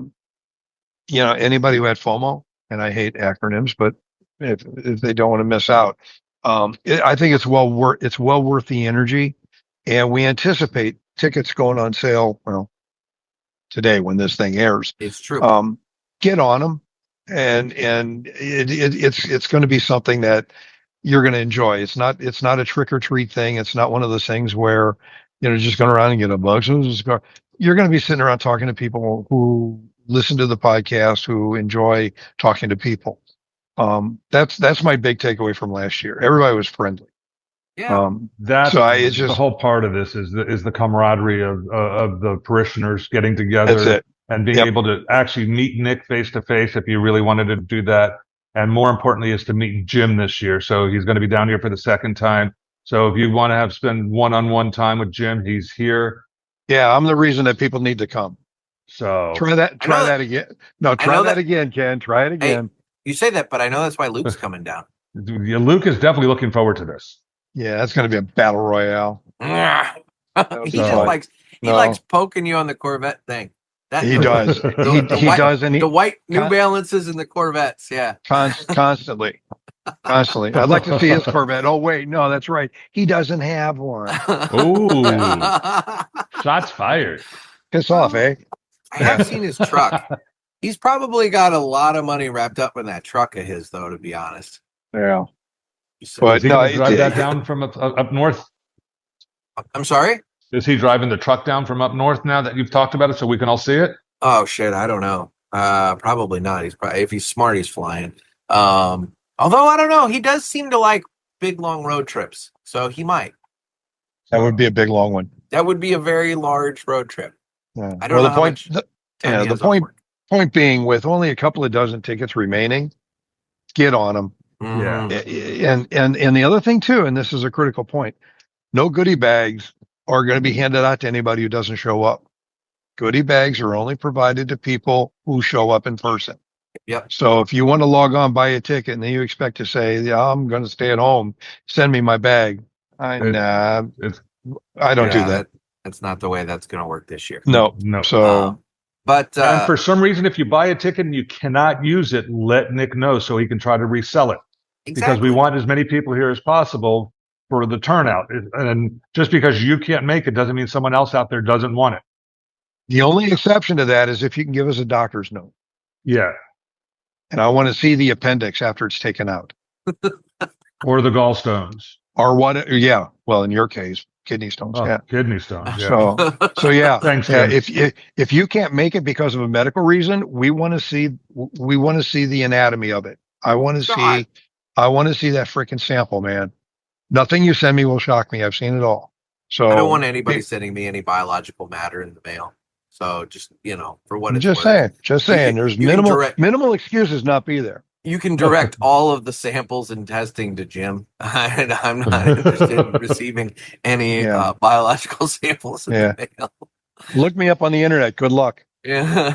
Anybody who had FOMO, and I hate acronyms, but if they don't want to miss out, I think it's well worth the energy, and we anticipate tickets going on sale. Well, today when this thing airs, it's true. Get on them, and it's going to be something that you're going to enjoy. It's not a trick or treat thing. It's not one of those things where just going around and get a bug. So you're going to be sitting around talking to people who listen to the podcast, who enjoy talking to people. That's my big takeaway from last year. Everybody was friendly. Yeah. The whole part of this is the camaraderie of the parishioners getting together and being able to actually meet Nick face to face if you really wanted to do that. And more importantly is to meet Jim this year. So he's going to be down here for the second time. So if you want to spend one-on-one time with Jim, he's here. Yeah, I'm the reason that people need to come. So try that again. No, try that again, Ken. Try it again. Hey, you say that, but I know that's why Luke's coming down. Yeah, Luke is definitely looking forward to this. Yeah, that's going to be a battle royale. He likes poking you on the Corvette thing. He does. He does. And the white New Balances and the Corvettes. Yeah. Constantly. I'd like to see his Corvette. Oh, wait. No, that's right. He doesn't have one. Ooh. Shots fired. Piss off, eh? I have seen his truck. He's probably got a lot of money wrapped up in that truck of his, though, to be honest. Yeah. But drive that down from up north? I'm sorry? Is he driving the truck down from up north now that you've talked about it so we can all see it? Oh, shit. I don't know. Probably not. He's probably, if he's smart, he's flying. Although I don't know, he does seem to like big long road trips, so he might. That would be a big long one. That would be a very large road trip. Yeah. I don't know how much. The point being, with only a couple of dozen tickets remaining, get on them. Mm-hmm. And the other thing too, and this is a critical point, no goodie bags are going to be handed out to anybody who doesn't show up. Goodie bags are only provided to people who show up in person. Yep. So if you want to log on, buy a ticket, and then you expect to say, "Yeah, I'm going to stay at home. Send me my bag." I don't do that. That's not the way that's going to work this year. No. So, and for some reason, if you buy a ticket and you cannot use it, let Nick know so he can try to resell it. Because we want as many people here as possible for the turnout. And just because you can't make it doesn't mean someone else out there doesn't want it. The only exception to that is if you can give us a doctor's note. Yeah. And I want to see the appendix after it's taken out. Or the gallstones. Or what? Yeah. Well, in your case, kidney stones. Oh, yeah. Kidney stones. Yeah. So yeah. Thanks. Yeah, if you can't make it because of a medical reason, we want to see the anatomy of it. I want to see that freaking sample, man. Nothing you send me will shock me. I've seen it all. So I don't want anybody sending me any biological matter in the mail. So just, for what it's worth. Just saying, there's minimal excuses not be there. You can direct all of the samples and testing to Jim. I'm not interested in receiving any biological samples in the mail. Look me up on the internet. Good luck. Yeah.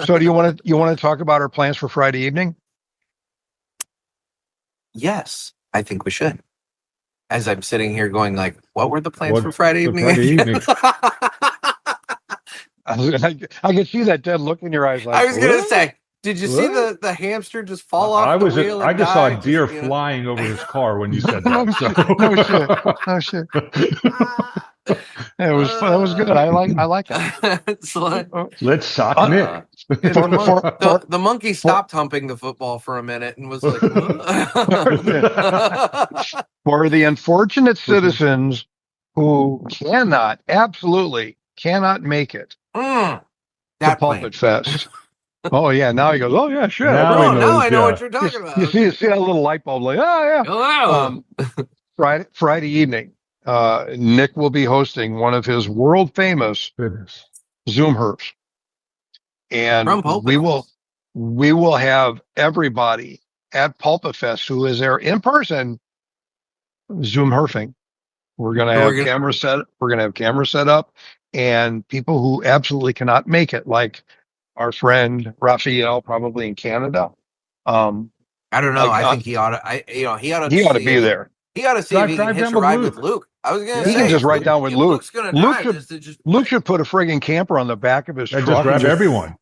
So do you want to talk about our plans for Friday evening? Yes, I think we should. As I'm sitting here going like, what were the plans for Friday evening? I can see that dead look in your eyes. Like, I was going to say, did you see the hamster just fall off the wheel? I just saw a deer flying over his car when you said that. No shit. That was good. I like it. Let's shock Nick. The monkey stopped humping the football for a minute and was like, for the unfortunate citizens who absolutely cannot make it to PulpitFest. Oh yeah, now he goes, oh yeah, shit. Now I know what you're talking about. You see that little light bulb, like, oh yeah. Friday evening, Nick will be hosting one of his world famous Zoom herps, and we will have everybody at PulpitFest who is there in person Zoom herping. We're gonna have cameras set. We're gonna have cameras set up, and people who absolutely cannot make it, like our friend Raphael, probably in Canada. I don't know. I think he ought to. He ought to be there. He ought to see if he can hitch a ride with Luke. I was going to say. He can just ride down with Luke. Luke should put a friggin' camper on the back of his truck. Just grab everyone.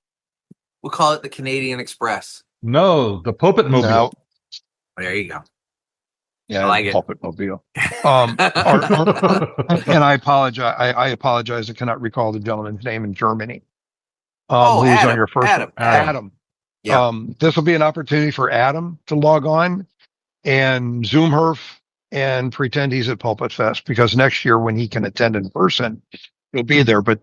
We'll call it the Canadian Express. No, the Pulpit Mobile. No. There you go. Yeah, I like it. Pulpit Mobile. And I apologize. I apologize. I cannot recall the gentleman's name in Germany. Who's Adam, on your first Adam. Yeah. This will be an opportunity for Adam to log on and Zoom herf and pretend he's at PulpitFest, because next year when he can attend in person, he'll be there. But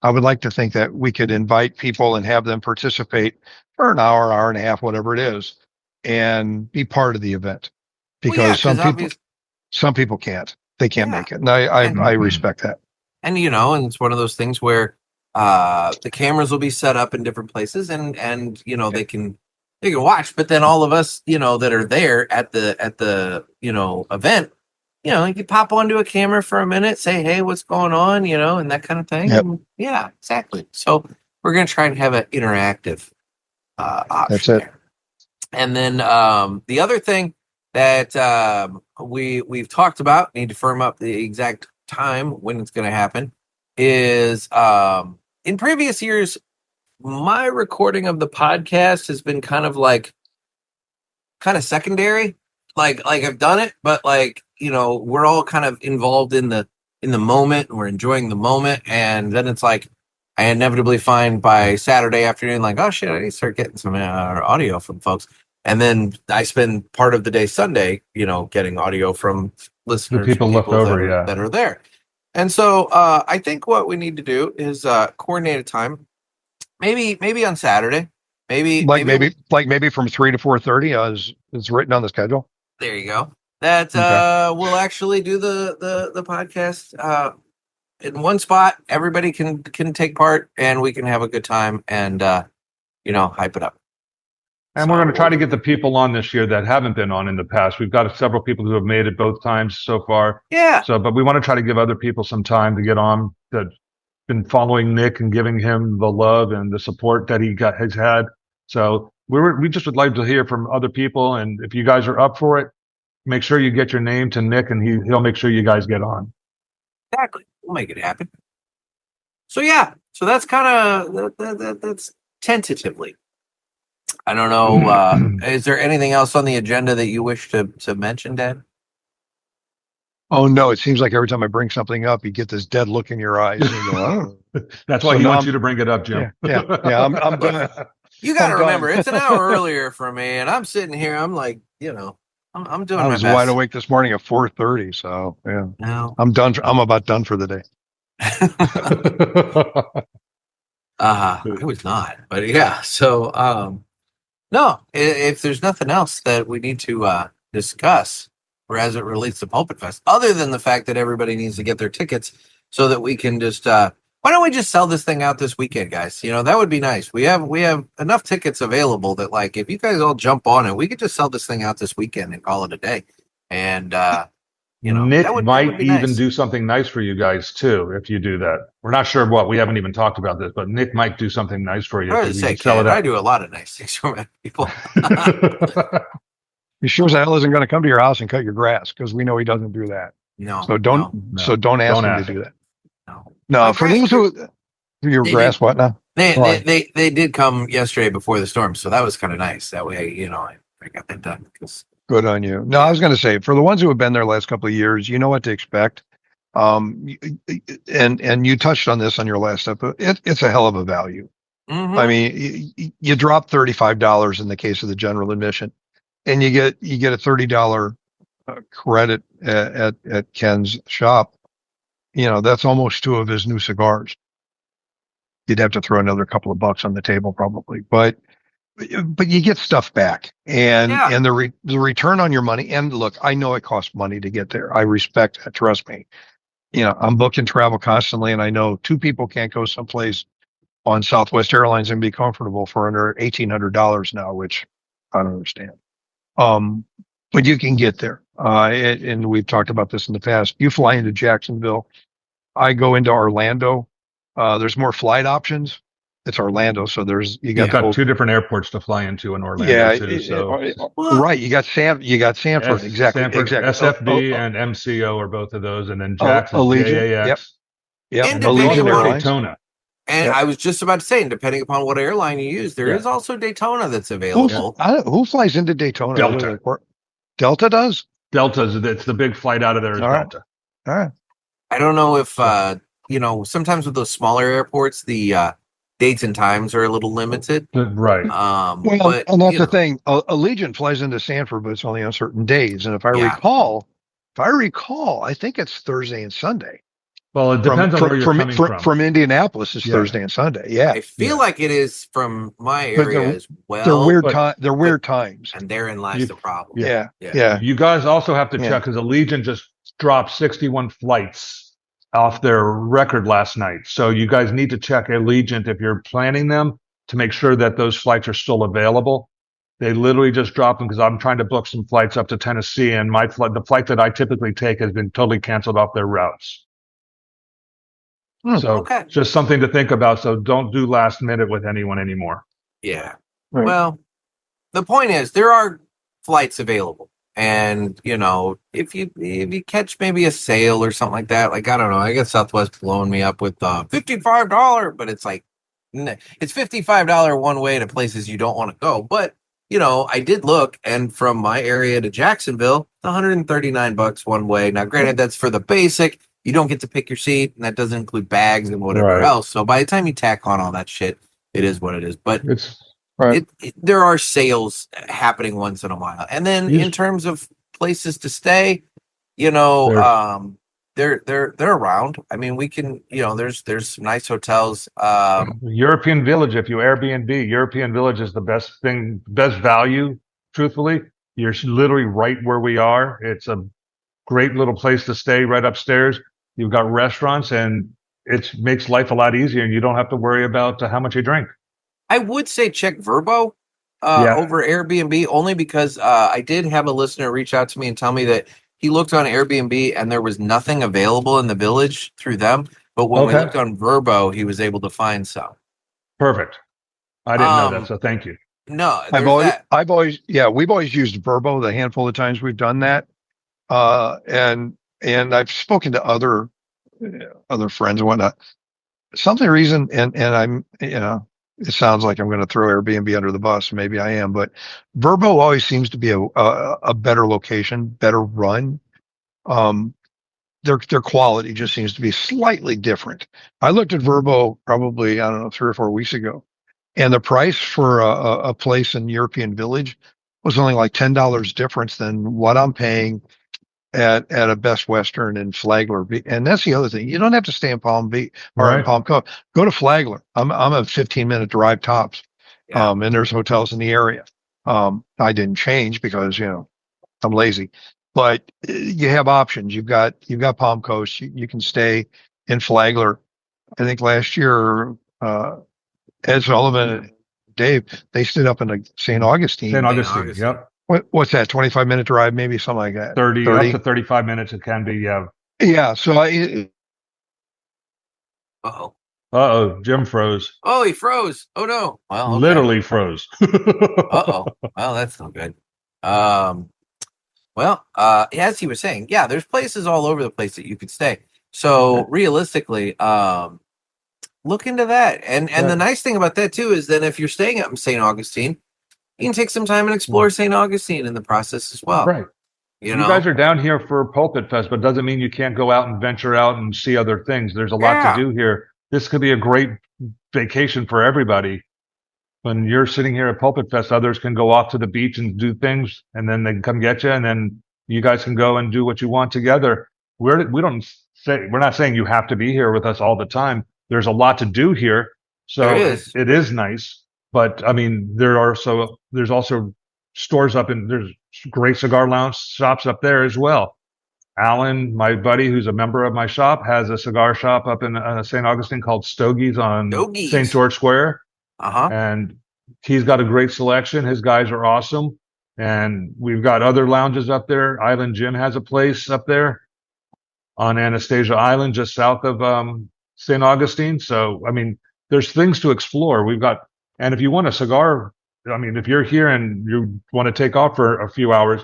I would like to think that we could invite people and have them participate for an hour and a half, whatever it is, and be part of the event. Because some people can't. They can't make it. And I respect that. And and it's one of those things where the cameras will be set up in different places and they can watch, but then all of us that are there at the event, you can pop onto a camera for a minute, say, hey, what's going on, and that kind of thing. Yep. And yeah, exactly. So we're going to try and have an interactive option. That's it. There. And then the other thing that we've talked about, need to firm up the exact time when it's going to happen, is in previous years, my recording of the podcast has been kind of secondary. Like I've done it, but we're all kind of involved in the moment. We're enjoying the moment, and then it's like I inevitably find by Saturday afternoon, like, oh shit, I need to start getting some audio from folks. And then I spend part of the day Sunday, getting audio from listeners, the people left over, that are there. And so I think what we need to do is coordinate a time. maybe on Saturday. Maybe from 3 to 4:30 as it's written on the schedule. There you go. That Okay. we'll actually do the podcast in one spot. Everybody can take part, and we can have a good time and hype it up. And we're going to try to get the people on this year that haven't been on in the past. We've got several people who have made it both times so far. Yeah. So, but we want to try to give other people some time to get on that been following Nick and giving him the love and the support that has had. So we just would like to hear from other people. And if you guys are up for it, make sure you get your name to Nick and he'll make sure you guys get on. Exactly. We'll make it happen. So yeah. So that's kind of that's tentatively. I don't know. Is there anything else on the agenda that you wish to mention, Dad? Oh no! It seems like every time I bring something up, you get this dead look in your eyes. And you go, oh. That's why he wants you to bring it up, Jim. Yeah. I'm done. You got to remember, it's an hour earlier for me, and I'm sitting here. I'm like, I'm doing my best. I was wide awake this morning at 4:30, so yeah. No. I'm done. I'm about done for the day. I was not, but yeah. So, no, if there's nothing else that we need to discuss, or as it relates to PulpitFest, other than the fact that everybody needs to get their tickets so that we can just, why don't we just sell this thing out this weekend, guys? That would be nice. We have enough tickets available that, like, if you guys all jump on it, we could just sell this thing out this weekend and call it a day. And, Nick might even do something nice for you guys too if you do that. We're not sure what. We haven't even talked about this, but Nick might do something nice for you. I do a lot of nice things for people. He sure as hell isn't going to come to your house and cut your grass because we know he doesn't do that. No. So don't ask him to do that. No. For those who your grass, what now? They did come yesterday before the storm, so that was kind of nice. That way, I got that done. Good on you. No, I was going to say, for the ones who have been there the last couple of years, you know what to expect. And you touched on this on your last episode. It's a hell of a value. Mm-hmm. I mean, you drop $35 in the case of the general admission, and you get a $30 credit at Ken's shop. That's almost 2 of his new cigars. You'd have to throw another couple of bucks on the table probably, but you get stuff back and the return on your money. And look, I know it costs money to get there. I respect that. Trust me. I'm booking travel constantly, and I know 2 people can't go someplace on Southwest Airlines and be comfortable for under $1,800 now, which I don't understand. But you can get there. And we've talked about this in the past. You fly into Jacksonville. I go into Orlando. There's more flight options. It's Orlando, so you've got 2 different airports to fly into in Orlando. Right. You got Sanford, exactly. SFB and MCO are both of those, and then Jackson, Allegiant, yep. And Allegiant, Daytona. And I was just about to say, depending upon what airline you use, there is also Daytona that's available. Who flies into Daytona? Delta. Delta does? It's the big flight out of there is Delta. All right. I don't know if sometimes with those smaller airports, the dates and times are a little limited. Right. And that's the thing. Allegiant flies into Sanford, but it's only on certain days. And if I recall, I think it's Thursday and Sunday. Well, it depends on where you're coming from. From Indianapolis, it's Thursday and Sunday. Yeah. I feel like it is from my area as well. They're weird times. And therein lies the problem. Yeah. You guys also have to check because Allegiant just dropped 61 flights off their record last night. So you guys need to check Allegiant if you're planning them to make sure that those flights are still available. They literally just dropped them because I'm trying to book some flights up to Tennessee, and the flight that I typically take has been totally canceled off their routes. So just something to think about. So don't do last minute with anyone anymore. Yeah. Right. Well, the point is there are flights available. And, if you catch maybe a sale or something like that, like, I don't know, I guess Southwest blowing me up with $55, but it's like, it's $55 one way to places you don't want to go. But, I did look, and from my area to Jacksonville, $139 one way. Now, granted, that's for the basic. You don't get to pick your seat, and that doesn't include bags and whatever else. So by the time you tack on all that shit, it is what it is. But there are sales happening once in a while. And then in terms of places to stay, they're around. I mean, we can, there's some nice hotels. European Village, if you Airbnb, European Village is the best thing, best value. Truthfully, you're literally right where we are. It's a great little place to stay right upstairs. You've got restaurants, and it makes life a lot easier, and you don't have to worry about how much you drink. I would say check Verbo over Airbnb, only because I did have a listener reach out to me and tell me that he looked on Airbnb and there was nothing available in the village through them. But when we looked on Verbo, he was able to find some. Perfect. I didn't know that, so thank you. No, we've always used Verbo the handful of times we've done that. And I've spoken to other friends and whatnot. Something reason, and I'm, it sounds like I'm going to throw Airbnb under the bus. Maybe I am, but Verbo always seems to be a better location, better run. Their quality just seems to be slightly different. I looked at Verbo probably, I don't know, 3 or 4 weeks ago, and the price for a place in European Village was only like $10 difference than what I'm paying at a Best Western in Flagler. And that's the other thing. You don't have to stay in Palm Beach or in Palm Cove. Go to Flagler. I'm a 15-minute drive tops. Yeah. And there's hotels in the area. I didn't change because, I'm lazy, but you have options. You've got Palm Coast. You can stay in Flagler. I think last year, Ed Sullivan and Dave, they stood up in St. Augustine. St. Augustine. Yep. What's that? 25-minute drive, maybe something like that. 30 up to 35 minutes. It can be. Yeah. Yeah. So Jim froze. Oh, he froze. Oh no. Well, okay. Literally froze. Well, that's no good. As he was saying, yeah, there's places all over the place that you could stay. So realistically, look into that. And the nice thing about that too is that if you're staying up in St. Augustine, you can take some time and explore St. Augustine in the process as well. Right. You guys are down here for Pulpit Fest, but doesn't mean you can't go out and venture out and see other things. There's a lot to do here. This could be a great vacation for everybody. When you're sitting here at Pulpit Fest, others can go off to the beach and do things, and then they can come get you, and then you guys can go and do what you want together. We're not saying you have to be here with us all the time. There's a lot to do here, so it is nice. But I mean, there's also stores there's great cigar lounge shops up there as well. Alan, my buddy, who's a member of my shop, has a cigar shop up in St. Augustine called Stogie's on St. George Square. And he's got a great selection. His guys are awesome. And we've got other lounges up there. Island Jim has a place up there on Anastasia Island, just south of St. Augustine. So, I mean, there's things to explore. And if you want a cigar, I mean, if you're here and you want to take off for a few hours,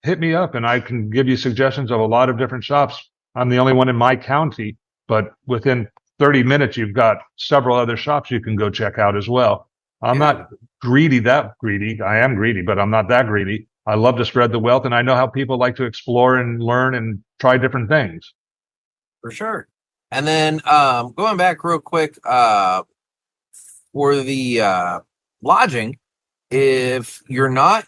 hit me up and I can give you suggestions of a lot of different shops. I'm the only one in my county, but within 30 minutes, you've got several other shops you can go check out as well. I'm not that greedy. I am greedy, but I'm not that greedy. I love to spread the wealth, and I know how people like to explore and learn and try different things. For sure. And then going back real quick, for the lodging, if you're not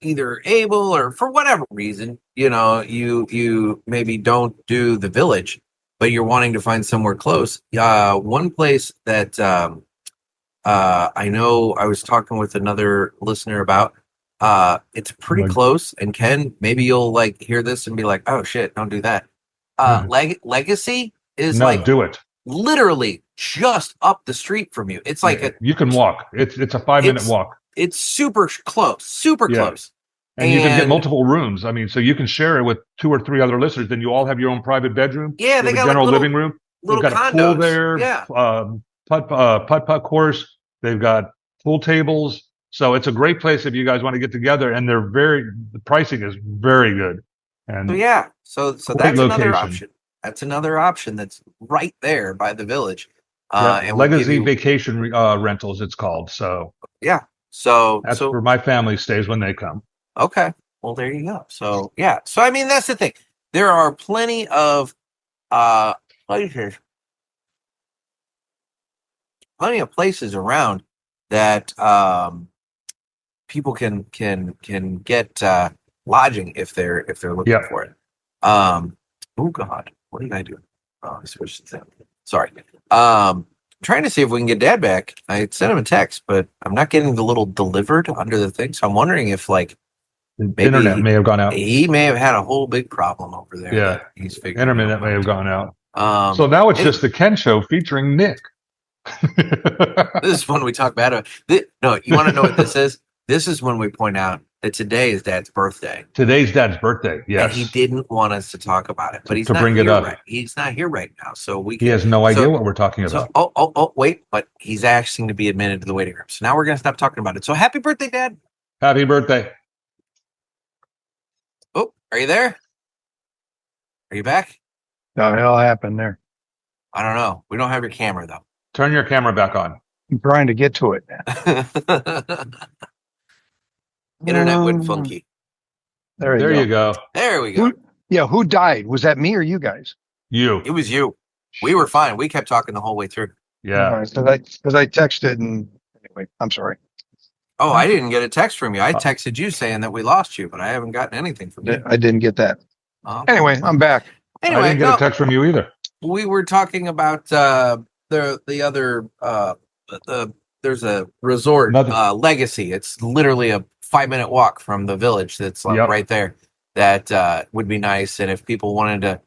either able or for whatever reason, you maybe don't do the village, but you're wanting to find somewhere close. One place that I know I was talking with another listener about, it's pretty close. And Ken, maybe you'll hear this and be like, oh shit, don't do that. Legacy is do it. Literally just up the street from you. It's you can walk. It's a 5-minute walk. It's super close, close. And you can get multiple rooms. I mean, so you can share it with 2 or 3 other listeners. Then you all have your own private bedroom. Yeah, they got a general living room. They've got condos. a pool there. Yeah. Putt course. They've got pool tables. So it's a great place if you guys want to get together. And the pricing is very good. And so that's another option. That's another option that's right there by the village. And Legacy Vacation Rentals, it's called. So so that's where my family stays when they come. Okay, well there you go. So so I mean that's the thing. There are plenty of places around that people can get lodging if they're looking for it. Oh God, what did I do? Oh, I switched the thing. Sorry. Trying to see if we can get Dad back. I sent him a text, but I'm not getting the little delivered under the thing. So I'm wondering if like maybe internet may have gone out. he may have had a whole big problem over there. Yeah, he's figuring internet may have gone out. So now it's just the Ken Show featuring Nick. This is when we talk bad about it. No, you want to know what this is? This is when we point out that today is Dad's birthday. Today's Dad's birthday. Yes, and he didn't want us to talk about it, but he's to not bring here it up. Right. He's not here right now, so he has no idea what we're talking about. So, wait, but he's asking to be admitted to the waiting room. So now we're gonna stop talking about it. So happy birthday, Dad! Happy birthday! Oh, are you there? Are you back? No, hell happened there. I don't know. We don't have your camera though. Turn your camera back on. I'm trying to get to it. Internet went funky. There you go. There we go. Who died? Was that me or you guys? You. It was you. We were fine. We kept talking the whole way through. Yeah. Because I texted and anyway, I'm sorry. Oh, I didn't get a text from you. I texted you saying that we lost you, but I haven't gotten anything from you. I didn't get that. Anyway, I'm back. Anyway, I didn't get a text from you either. We were talking about the other there's a resort Legacy. It's literally a 5-minute walk from the village. That's right there. That would be nice. And if people wanted to,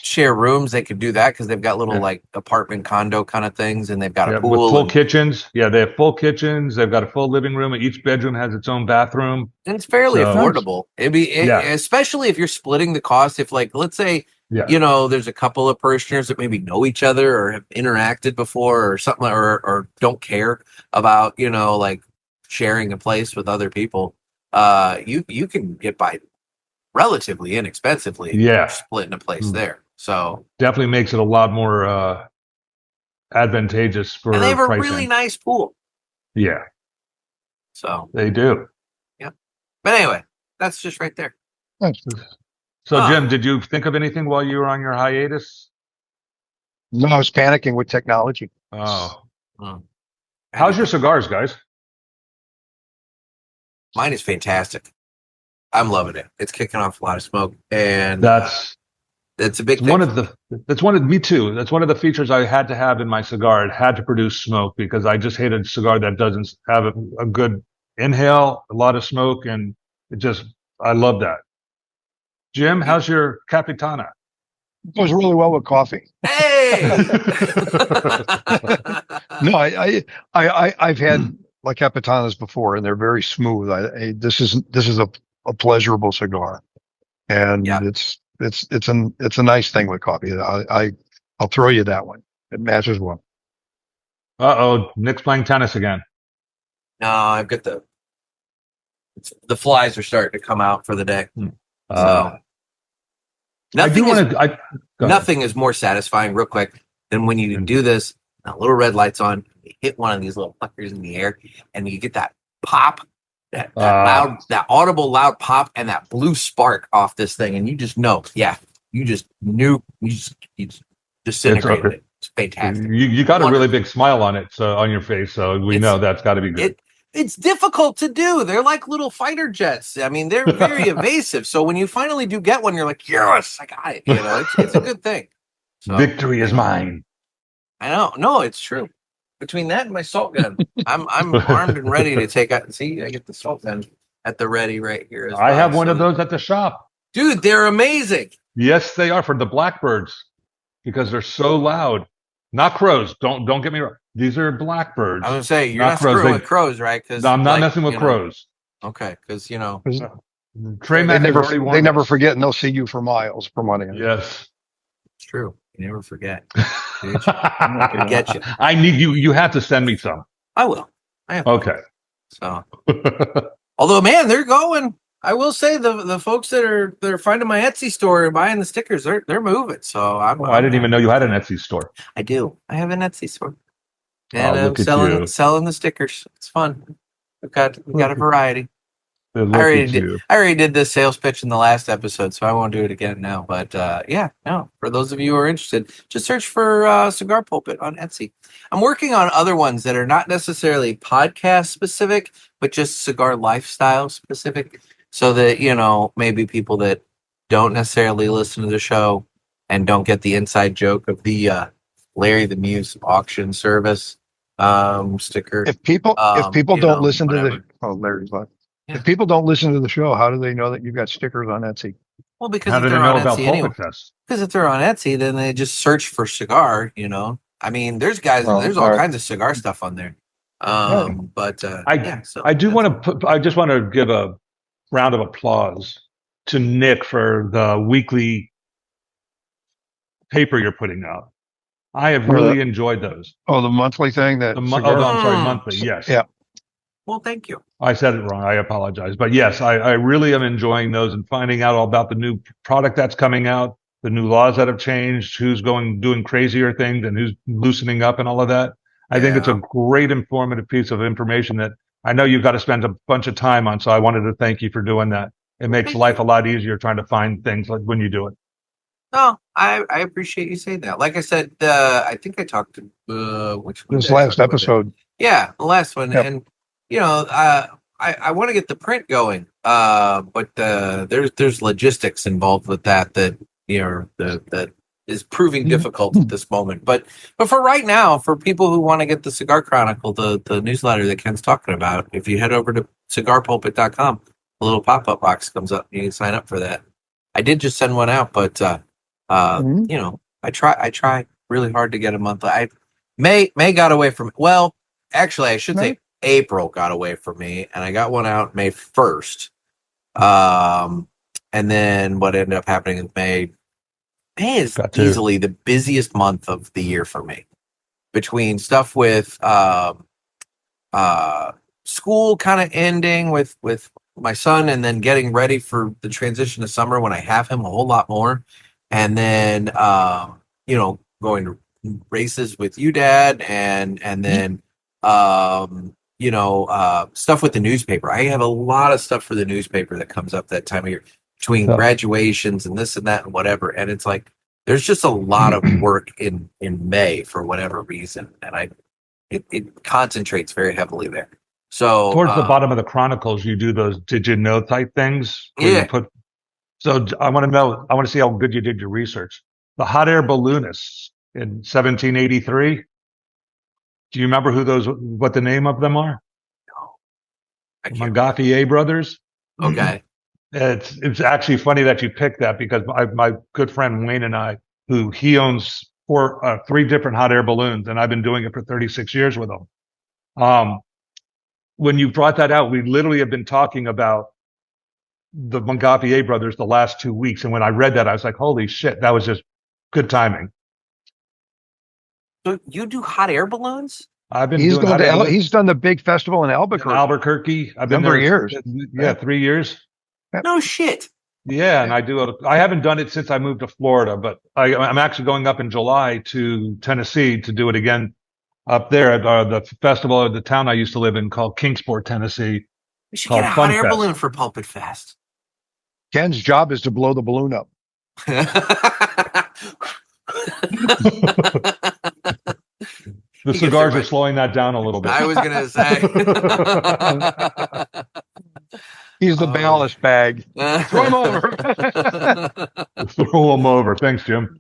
share rooms, they could do that because they've got little like apartment condo kind of things, and they've got a pool with full kitchens. Yeah, they have full kitchens. They've got a full living room. Each bedroom has its own bathroom, and it's fairly affordable. It'd be especially if you're splitting the cost. If like let's say. Yeah. There's a couple of parishioners that maybe know each other or have interacted before or something, or don't care about, like sharing a place with other people. You can get by relatively inexpensively. Yeah. Splitting a place there. So definitely makes it a lot more advantageous for and they have a pricing. really nice pool. Yeah. So they do. Yeah. But anyway, that's just right there. Thanks. So, Jim, did you think of anything while you were on your hiatus? No, I was panicking with technology. Oh. How's your cigars, guys? Mine is fantastic. I'm loving it. It's kicking off a lot of smoke, and that's a big thing. Me too. That's one of the features I had to have in my cigar. It had to produce smoke because I just hate a cigar that doesn't have a good inhale, a lot of smoke, and I love that. Jim, how's your Capitana? It goes really well with coffee. Hey! No, I've had like Capitanas before, and they're very smooth. This is a pleasurable cigar, and it's a nice thing with coffee. I'll throw you that one. It matches well. Nick's playing tennis again. No, I've got the flies are starting to come out for the day. So nothing is more satisfying, real quick, than when you do this. Little red lights on, you hit one of these little fuckers in the air, and you get that pop, that loud, that audible loud pop, and that blue spark off this thing, and you just know, you just disintegrated it. It's fantastic. You got a really big smile on your face, so we know that's got to be good. It's difficult to do. They're like little fighter jets. I mean, they're very evasive. So when you finally do get one, you're like, yes, I got it. It's a good thing. So, victory is mine. I know. No, it's true. Between that and my salt gun, I'm armed and ready to take out. See, I get the salt gun at the ready right here. As well. I have one of those at the shop. Dude, they're amazing. Yes, they are for the blackbirds because they're so loud. Not crows. Don't get me wrong. These are blackbirds. I was gonna say you're not screwing with crows, right? Because I'm not messing with crows. Okay, because they never forget, and they'll see you for miles from one end. Yes, it's true. You never forget. I'm not gonna get you. I need you. You have to send me some. I will. Okay. So, although, man, they're going. I will say the folks they're finding my Etsy store and buying the stickers, they're moving. So I didn't even know you had an Etsy store. I do. I have an Etsy store, and I'm selling the stickers. It's fun. We've got a variety. I already did this sales pitch in the last episode, so I won't do it again now. But for those of you who are interested, just search for Cigar Pulpit on Etsy. I'm working on other ones that are not necessarily podcast specific, but just cigar lifestyle specific. So that, maybe people that don't necessarily listen to the show and don't get the inside joke of the Larry the Muse auction service sticker. If people don't listen to the Larry's left. Yeah. If people don't listen to the show, how do they know that you've got stickers on Etsy? Well, because How if do they they're know on about Etsy anyway. PulpitFest? Because if they're on Etsy, then they just search for cigar. I mean, there's all kinds of cigar stuff on there. But I do want to I just want to give a round of applause to Nick for the weekly paper you're putting out. I have really enjoyed those. Oh, the monthly thing I'm sorry, monthly. Yes. Yeah. Well, thank you. I said it wrong. I apologize. But yes, I really am enjoying those and finding out all about the new product that's coming out, the new laws that have changed, who's doing crazier things and who's loosening up and all of that. I think it's a great informative piece of information that I know you've got to spend a bunch of time on. So I wanted to thank you for doing that. It makes life a lot easier trying to find things like when you do it. No, I appreciate you saying that. Like I said, I think I talked to which one? This last episode. Yeah, the last one. Yep. And I want to get the print going. But there's logistics involved with that that is proving difficult at this moment. But for right now, for people who want to get the Cigar Chronicle, the newsletter that Ken's talking about, if you head over to cigarpulpit.com, a little pop-up box comes up. You can sign up for that. I did just send one out, but I try really hard to get a monthly. May got away from well, actually I should say April got away from me, and I got one out May 1st. And then what ended up happening in May is easily the busiest month of the year for me, between stuff with school kind of ending with my son, and then getting ready for the transition to summer when I have him a whole lot more, and then going to races with you, Dad, and then stuff with the newspaper. I have a lot of stuff for the newspaper that comes up that time of year, between graduations and this and that and whatever. And it's like there's just a lot of work in May for whatever reason, and it concentrates very heavily there. So towards the bottom of the chronicles, you do those did you know type things. So I want to see how good you did your research. The hot air balloonists in 1783. Do you remember what the name of them are? No. Montgolfier brothers. Okay. It's actually funny that you picked that, because my good friend Wayne and I, he owns 3 different hot air balloons, and I've been doing it for 36 years with him. When you brought that out, we literally have been talking about the Montgolfier brothers the last 2 weeks. And when I read that, I was like, holy shit, that was just good timing. So you do hot air balloons? I've been he's done the big festival in Albuquerque. I've been there years. Yeah, 3 years. No shit. Yeah, and I haven't done it since I moved to Florida, but I'm actually going up in July to Tennessee to do it again up there at the festival of the town I used to live in called Kingsport, Tennessee. We should get a hot air balloon for PulpitFest. Ken's job is to blow the balloon up. The cigars are slowing that down a little bit. I was going to say. He's the ballast bag. Throw him over. Throw him over. Thanks, Jim.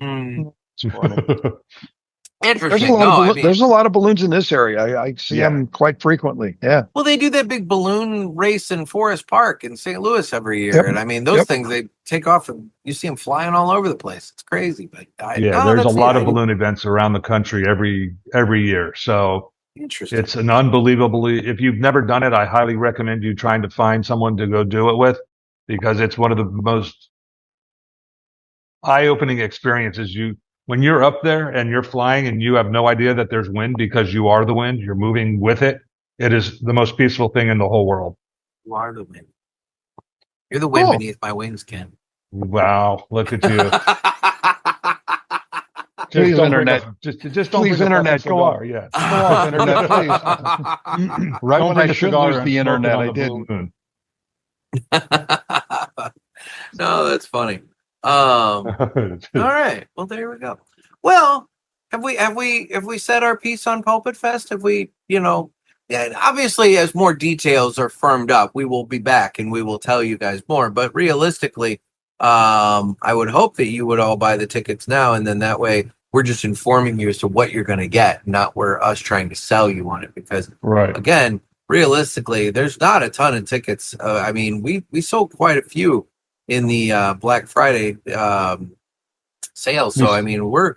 Interesting. There's a lot of balloons in this area. I see them quite frequently. Yeah. Well, they do that big balloon race in Forest Park in St. Louis every year. Yep. And I mean, those things, they take off and you see them flying all over the place. It's crazy. But there's a lot of balloon events around the country every year. So interesting. It's an unbelievably, if you've never done it, I highly recommend you trying to find someone to go do it with, because it's one of the most eye-opening experiences. When you're up there and you're flying and you have no idea that there's wind, because you are the wind, you're moving with it. It is the most peaceful thing in the whole world. You are the wind. You're the wind beneath my wings, Ken. Wow, look at you. Please, internet. Just don't please, internet. Go off. Yeah. Go off, internet, please. Right when I should lose the internet, I didn't. No, that's funny. All right. Well, there we go. Well, have we said our piece on PulpitFest? Have we, obviously as more details are firmed up, we will be back and we will tell you guys more. But realistically, I would hope that you would all buy the tickets now, and then that way we're just informing you as to what you're going to get, not we're us trying to sell you on it. Because again, realistically, there's not a ton of tickets. I mean, we sold quite a few in the Black Friday sales. So I mean, we're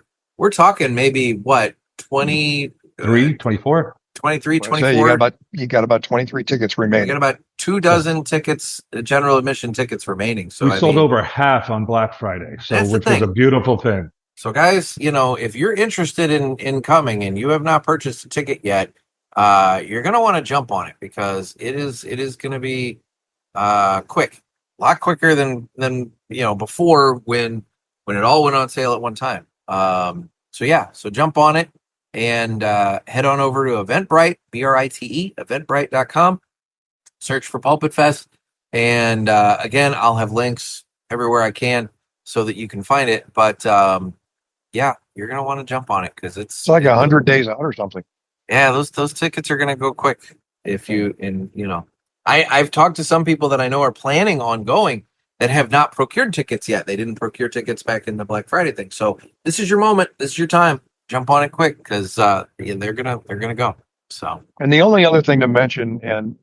talking maybe what 23, 24. 23, So 24. you got about 23 tickets We remaining. got about 24 tickets, general admission tickets remaining. So we sold over half on Black Friday, so That's the which was a beautiful thing. So guys, you know, if you're interested in coming and you have not purchased a ticket yet, you're going to want to jump on it, because it is going to be quick, a lot quicker than you know before when it all went on sale at one time. So jump on it and head on over to Eventbrite, BRITE, eventbrite.com. Search for PulpitFest, and again, I'll have links everywhere I can so that you can find it. But yeah, you're gonna want to jump on it, because it's like 100 days out or something. Yeah, those tickets are gonna go quick if you I've talked to some people that I know are planning on going that have not procured tickets yet. They didn't procure tickets back in the Black Friday thing. So this is your moment. This is your time. Jump on it quick, because they're gonna go. So, and the only other thing to mention, and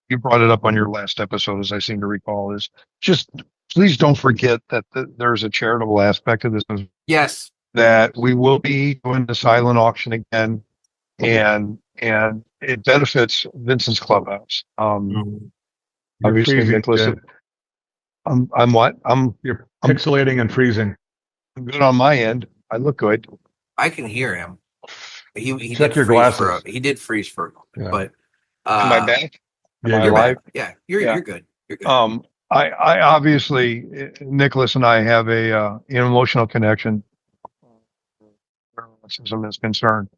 you brought it up on your last episode, as I seem to recall, is just please don't forget that there's a charitable aspect of this. Yes, that we will be doing the silent auction again, and it benefits Vincent's Clubhouse. Obviously, Nicholas. I'm what? You're pixelating and freezing. I'm good on my end. I look good. I can hear him. He check did your glasses. He did freeze for a moment, but am I back? Yeah, you're live? back. Yeah, you're good. You're good. I obviously, Nicholas and I have an emotional connection. Racism is concerned.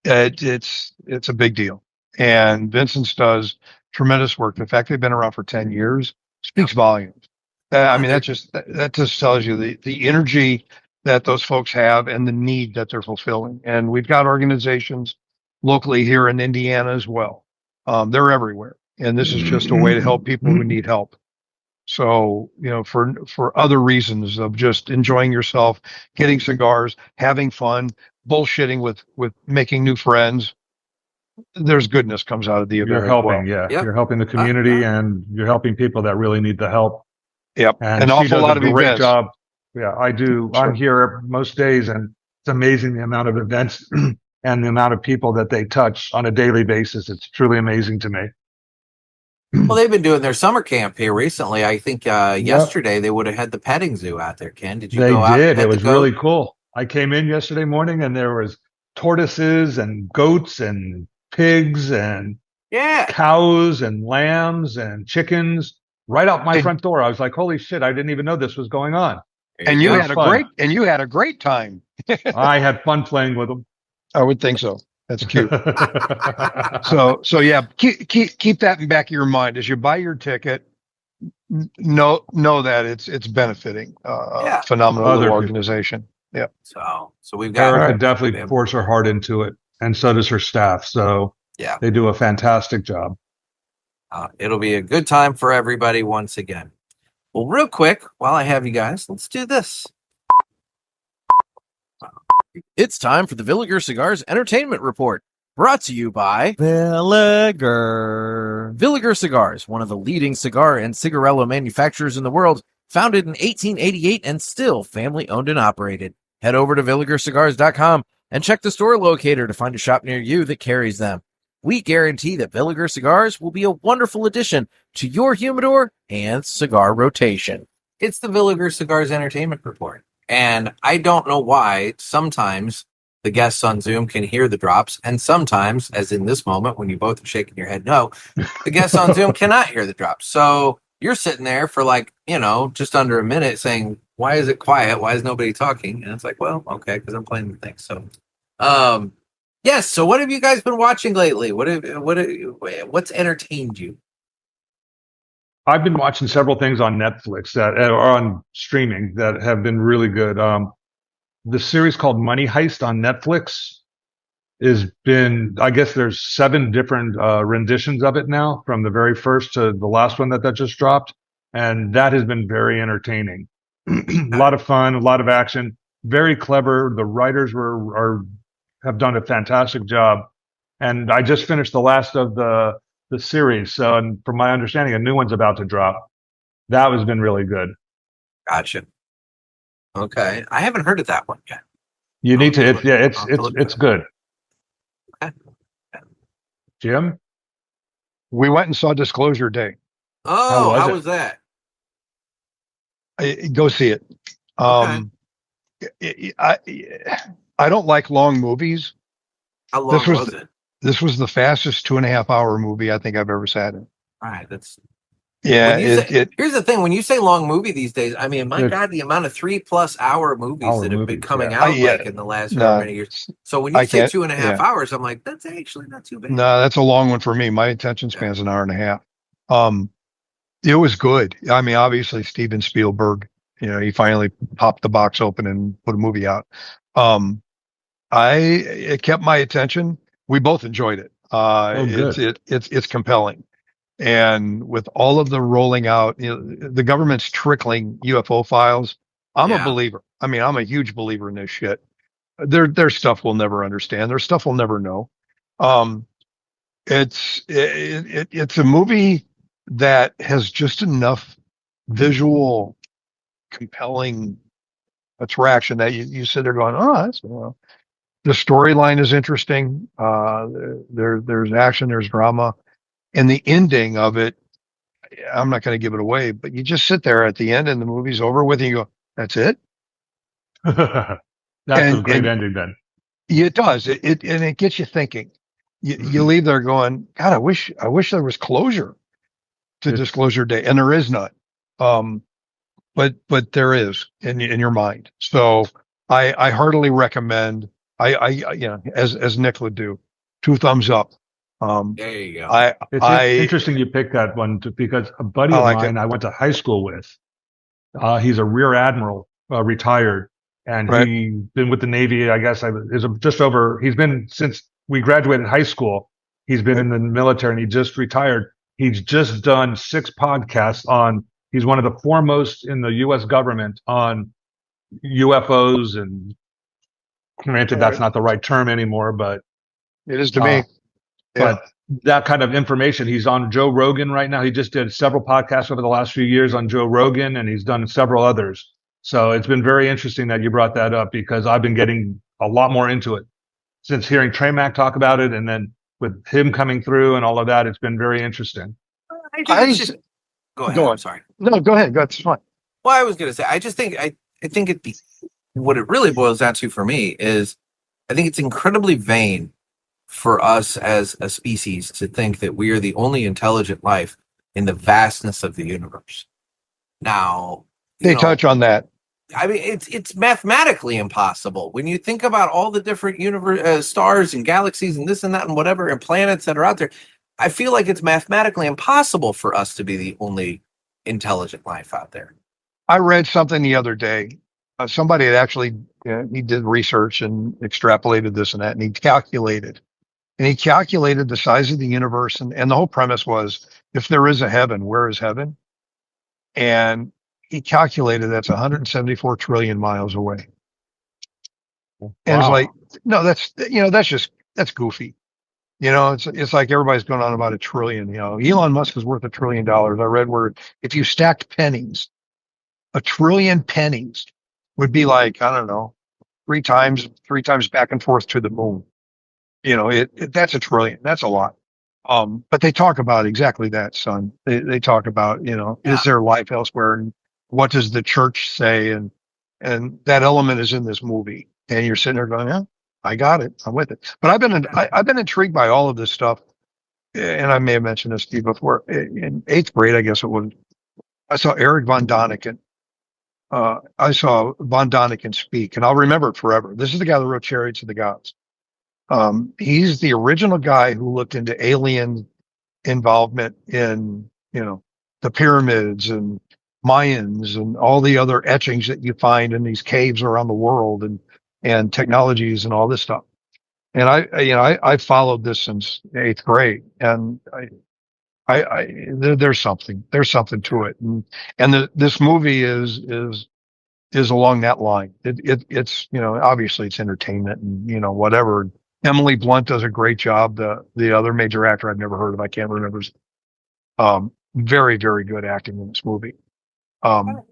It's a big deal, and Vincent's does tremendous work. The fact they've been around for 10 years speaks volumes. I mean, that just tells you the energy that those folks have and the need that they're fulfilling. And we've got organizations locally here in Indiana as well. They're everywhere, and this is just a way to help people who need help. So, you know, for other reasons of just enjoying yourself, getting cigars, having fun, bullshitting with making new friends, there's goodness comes out of the event. You're helping, well. yeah. Yep. You're helping the community, and you're helping people that really need the help. Yep. And an awful lot of great events. Job. Yeah, I do. Sure. I'm here most days, and it's amazing the amount of events and the amount of people that they touch on a daily basis. It's truly amazing to me. Well, they've been doing their summer camp here recently. I think yesterday they would have had the petting zoo out there. Ken, did you go out? They did. It was really cool. I came in yesterday morning, and there was tortoises and goats and pigs and cows and lambs and chickens right out my front door. I was like, "Holy shit! I didn't even know this was going on." And you had a great time. I had fun playing with them. I would think so. That's cute. so yeah, keep that in the back of your mind as you buy your ticket. Know that it's benefiting a phenomenal organization. Yeah. So we've got Erica definitely pours her heart into it, and so does her staff. So yeah, they do a fantastic job. It'll be a good time for everybody once again. Well, real quick, while I have you guys, let's do this. It's time for the Villiger Cigars Entertainment Report, brought to you by Villiger. Villiger Cigars, one of the leading cigar and cigarello manufacturers in the world, founded in 1888 and still family-owned and operated. Head over to VilligerCigars.com and check the store locator to find a shop near you that carries them. We guarantee that Villiger Cigars will be a wonderful addition to your humidor and cigar rotation. It's the Villiger Cigars Entertainment Report. And I don't know why sometimes the guests on Zoom can hear the drops, and sometimes, as in this moment when you both are shaking your head no, the guests on Zoom cannot hear the drops. So you're sitting there for just under a minute saying, why is it quiet? Why is nobody talking? And it's like, well, okay, because I'm playing the thing. So, yes. So what have you guys been watching lately? What's entertained you? I've been watching several things on Netflix that are on streaming that have been really good. The series called Money Heist on Netflix has been, I guess there's 7 different renditions of it now, from the very first to the last one that just dropped. and that has been very entertaining. A lot of fun, a lot of action, very clever. The writers have done a fantastic job, and I just finished the last of the series. So, and from my understanding, a new one's about to drop. That has been really good. Gotcha. Okay, I haven't heard of that one yet. You need to. It's good. Okay. Jim, We went and saw Disclosure Day. Oh, how was that? Go see it. I don't like long movies. How long was it? This was the fastest 2.5 hour movie I think I've ever sat in. All right, that's here's the thing. When you say long movie these days, I mean, my God, the amount of 3+ hour movies that have been coming out like in the last many years. So when you say 2.5 hours, I'm like, that's actually not too bad. No, that's a long one for me. My attention span's an hour and a half. It was good. I mean, obviously Steven Spielberg, he finally popped the box open and put a movie out. It kept my attention. We both enjoyed it. It's compelling. And with all of the rolling out, the government's trickling UFO files. I'm a believer. I mean, I'm a huge believer in this shit. There's stuff we'll never understand. There's stuff we'll never know. It's a movie that has just enough visual compelling attraction that you sit there going, the storyline is interesting. There's action, there's drama, and the ending of it, I'm not going to give it away, but you just sit there at the end and the movie's over with and you go, that's it. That's a great ending then. It does. It gets you thinking. You leave there going, God, I wish there was closure to Disclosure Day, and there is none. But there is in your mind. So I heartily recommend. As Nick would do, 2 thumbs up. There you go. It's interesting you picked that one because a buddy of mine I went to high school with, he's a rear admiral, retired, and he's been with the Navy. I guess he's been since we graduated high school. He's been in the military and he just retired. He's just done 6 podcasts he's one of the foremost in the U.S. government on UFOs, and granted, that's not the right term anymore, but it is to me. But that kind of information, he's on Joe Rogan right now. He just did several podcasts over the last few years on Joe Rogan, and he's done several others. So it's been very interesting that you brought that up because I've been getting a lot more into it since hearing Trey Mack talk about it, and then with him coming through and all of that, it's been very interesting. Go ahead. I'm sorry. No, go ahead. That's fine. Well, I was going to say, I just think what it really boils down to for me is I think it's incredibly vain for us as a species to think that we are the only intelligent life in the vastness of the universe. Now, they touch on that. I mean, it's mathematically impossible when you think about all the different stars and galaxies and this and that and whatever and planets that are out there. I feel like it's mathematically impossible for us to be the only intelligent life out there. I read something the other day. Somebody had actually he did research and extrapolated this and that, and he calculated the size of the universe, and the whole premise was, if there is a heaven, where is heaven? And he calculated that's 174 trillion miles away. Wow. And it's like, no, that's goofy. It's like everybody's going on about $1 trillion. Elon Musk is worth $1 trillion. I read where if you stacked pennies, 1 trillion pennies would be like, I don't know, 3 times back and forth to the moon. That's $1 trillion. That's a lot. But they talk about exactly that, son. They talk about, is there life elsewhere, and what does the church say? And that element is in this movie. And you're sitting there going, yeah, I got it. I'm with it. But I've been intrigued by all of this stuff. And I may have mentioned this to you before. In 8th grade, I guess it was, I saw Eric von Däniken. I saw von Däniken speak, and I'll remember it forever. This is the guy that wrote Chariots of the Gods. He's the original guy who looked into alien involvement in, the pyramids and Mayans and all the other etchings that you find in these caves around the world, and technologies and all this stuff. And I followed this since 8th grade, and There's something to it. And this movie is along that line. It's, obviously it's entertainment and, whatever. Emily Blunt does a great job. The other major actor I've never heard of, I can't remember. Very, very good acting in this movie.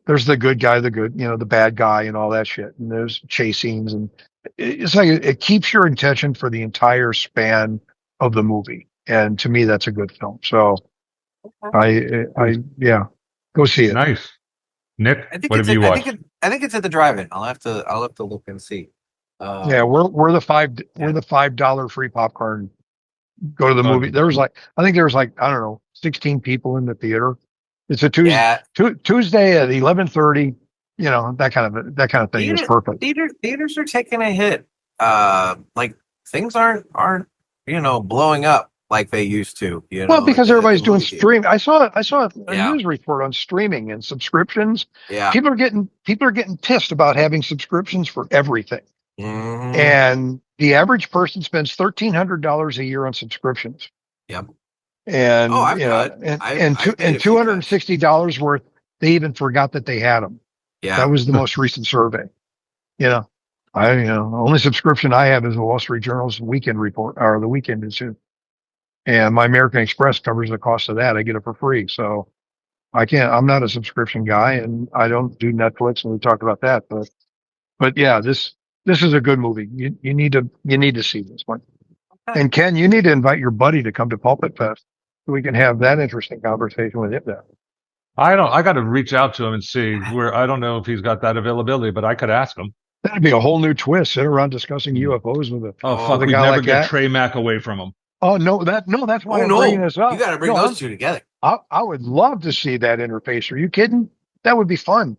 There's the good guy, the bad guy and all that shit. And there's chase scenes, and it's like it keeps your attention for the entire span of the movie. And to me, that's a good film. So yeah, go see it. Nice. Nick, what have you watched? I think it's at the drive-in. I'll have to look and see. Yeah, we're the $5 free popcorn. Go to the movie. I think there was I don't know, 16 people in the theater. It's a Tuesday, Tuesday at 11:30. That kind of thing is perfect. Theaters are taking a hit. Things aren't blowing up like they used to. Well, because everybody's doing stream. I saw a news report on streaming and subscriptions. Yeah, people are getting pissed about having subscriptions for everything. Mm-hmm. And the average person spends $1,300 a year on subscriptions. Yep. And and $260 worth, they even forgot that they had them. Yeah. That was the most recent survey. Only subscription I have is the Wall Street Journal's weekend report, or the weekend issue. And my American Express covers the cost of that. I get it for free. So I'm not a subscription guy, and I don't do Netflix, and we talked about that. But yeah, this is a good movie. You need to see this one. Okay. And Ken, you need to invite your buddy to come to Pulpit Fest so we can have that interesting conversation with him there. I got to reach out to him and see where. I don't know if he's got that availability, but I could ask him. That'd be a whole new twist. Sit around discussing UFOs with a guy never like get that. Trey Mack away from him. Oh that's why I'm bringing this up. You got to bring those two together. I would love to see that interface. Are you kidding? That would be fun.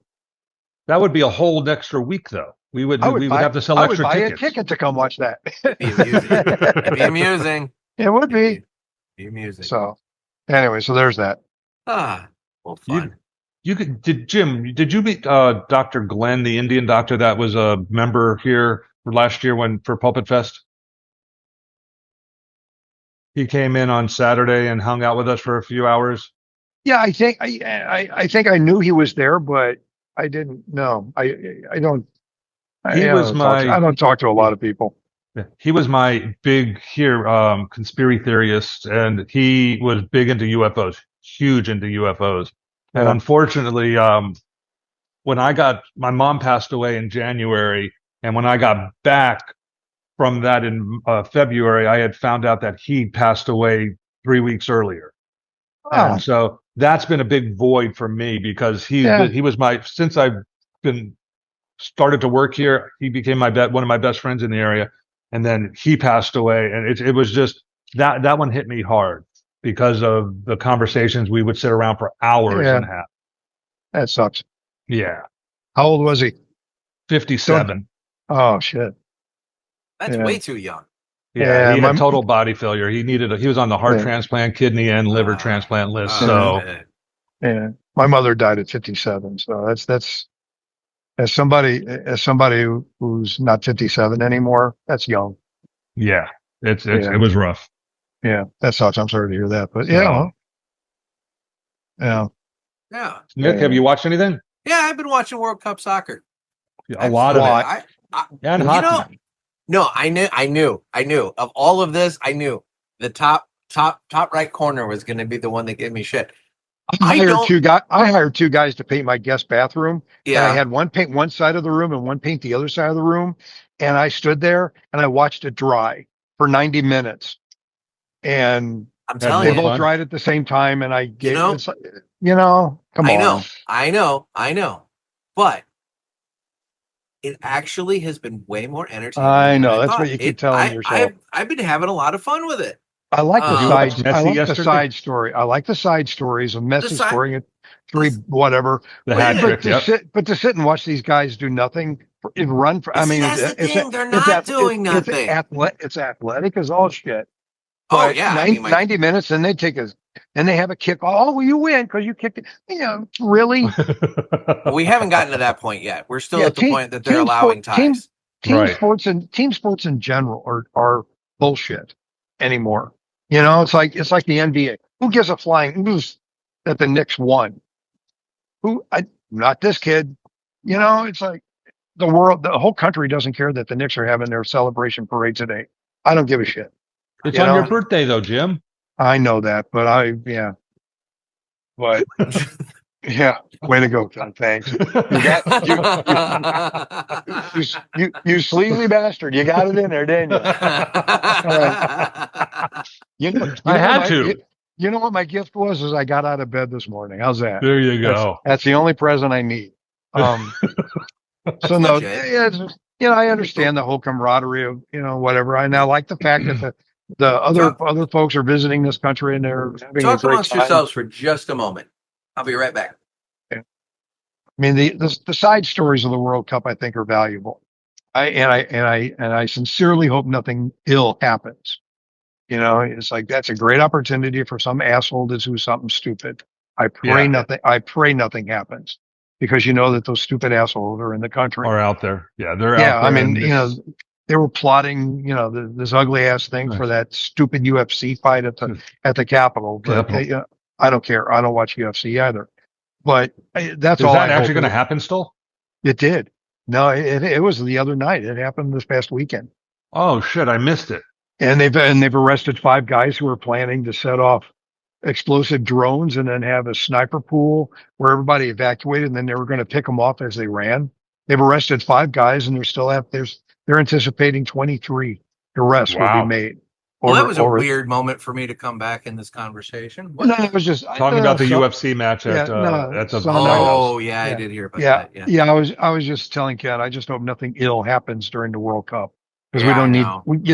That would be a whole extra week, though. We would have to sell extra tickets. I would buy a ticket to come watch that. It'd be amusing. It would be. Be amusing. So, anyway, so there's that. Well, fun. Did you meet Dr. Glenn, the Indian doctor that was a member here last year for Pulpit Fest? He came in on Saturday and hung out with us for a few hours. Yeah, I think I knew he was there, but I didn't know. I don't. I don't talk to a lot of people. He was my big conspiracy theorist, and he was big into UFOs, huge into UFOs. And unfortunately, when my mom passed away in January, and when I got back from that in February, I had found out that he passed away 3 weeks earlier. Oh. And so that's been a big void for me, because he was since I've started to work here, he became one of my best friends in the area. And then he passed away, and it was just that one hit me hard because of the conversations. We would sit around for hours and a half. That sucks. Yeah. How old was he? 57. Oh shit. That's way too young. Yeah, he had total body failure. He was on the heart transplant, kidney, and liver transplant list. Yeah, my mother died at 57. So that's as somebody who's not 57 anymore, that's young. Yeah, it was rough. Yeah, that sucks. I'm sorry to hear that, but yeah. Nick, have you watched anything? Yeah, I've been watching World Cup soccer. A lot of it. And hockey. No, I knew. Of all of this, I knew the top right corner was going to be the one that gave me shit. I hired two guys to paint my guest bathroom. Yeah. And I had one paint one side of the room and one paint the other side of the room. And I stood there and I watched it dry for 90 minutes. And I'm telling you, they both dried at the same time. And I gave, come on. I know. But it actually has been way more entertaining. I know. That's what you keep telling yourself. I've been having a lot of fun with it. I like the side story. I like the side stories of Messi scoring three, whatever. But to sit and watch these guys do nothing, run for. They're not doing nothing. It's athletic as all shit. Oh but yeah, 90 minutes, and they they have a kick. Oh, well, you win because you kicked it. Really? We haven't gotten to that point yet. We're still at the point that they're allowing ties. Team sports in general are bullshit anymore. You know, it's like the NBA. Who gives a flying ooze that the Knicks won? Not this kid. You know, it's like the whole country doesn't care that the Knicks are having their celebration parade today. I don't give a shit. It's on your birthday though, Jim. I know that, but but yeah, way to go, John. Thanks. You sleazy bastard. You got it in there, didn't you? I had to. You know what my gift was? Is I got out of bed this morning. How's that? There you go. That's the only present I need. So no, I understand the whole camaraderie of, whatever. I now like the fact that the other folks are visiting this country and they're having talk a great amongst time. yourselves for just a moment. I'll be right back. Yeah. I mean, the side stories of the World Cup, I think, are valuable. I sincerely hope nothing ill happens. It's like that's a great opportunity for some asshole to do something stupid. I pray nothing happens, because that those stupid assholes are in the country. Are out there. Yeah, they're out there. Yeah, I mean, they were plotting, this ugly ass thing for that stupid UFC fight at the Capitol. But I don't care. I don't watch UFC either. But that's all. Is that actually going to happen still? It did. No, it was the other night. It happened this past weekend. Oh shit, I missed it. And they've arrested 5 guys who were planning to set off explosive drones and then have a sniper pool where everybody evacuated, and then they were going to pick them off as they ran. They've arrested 5 guys, and they're anticipating 23 arrests will be made. Well, that was a weird moment for me to come back in this conversation. No, it was just talking about the UFC match at the. Oh yeah, I did hear about that. Yeah. I was just telling Ken, I just hope nothing ill happens during the World Cup, because you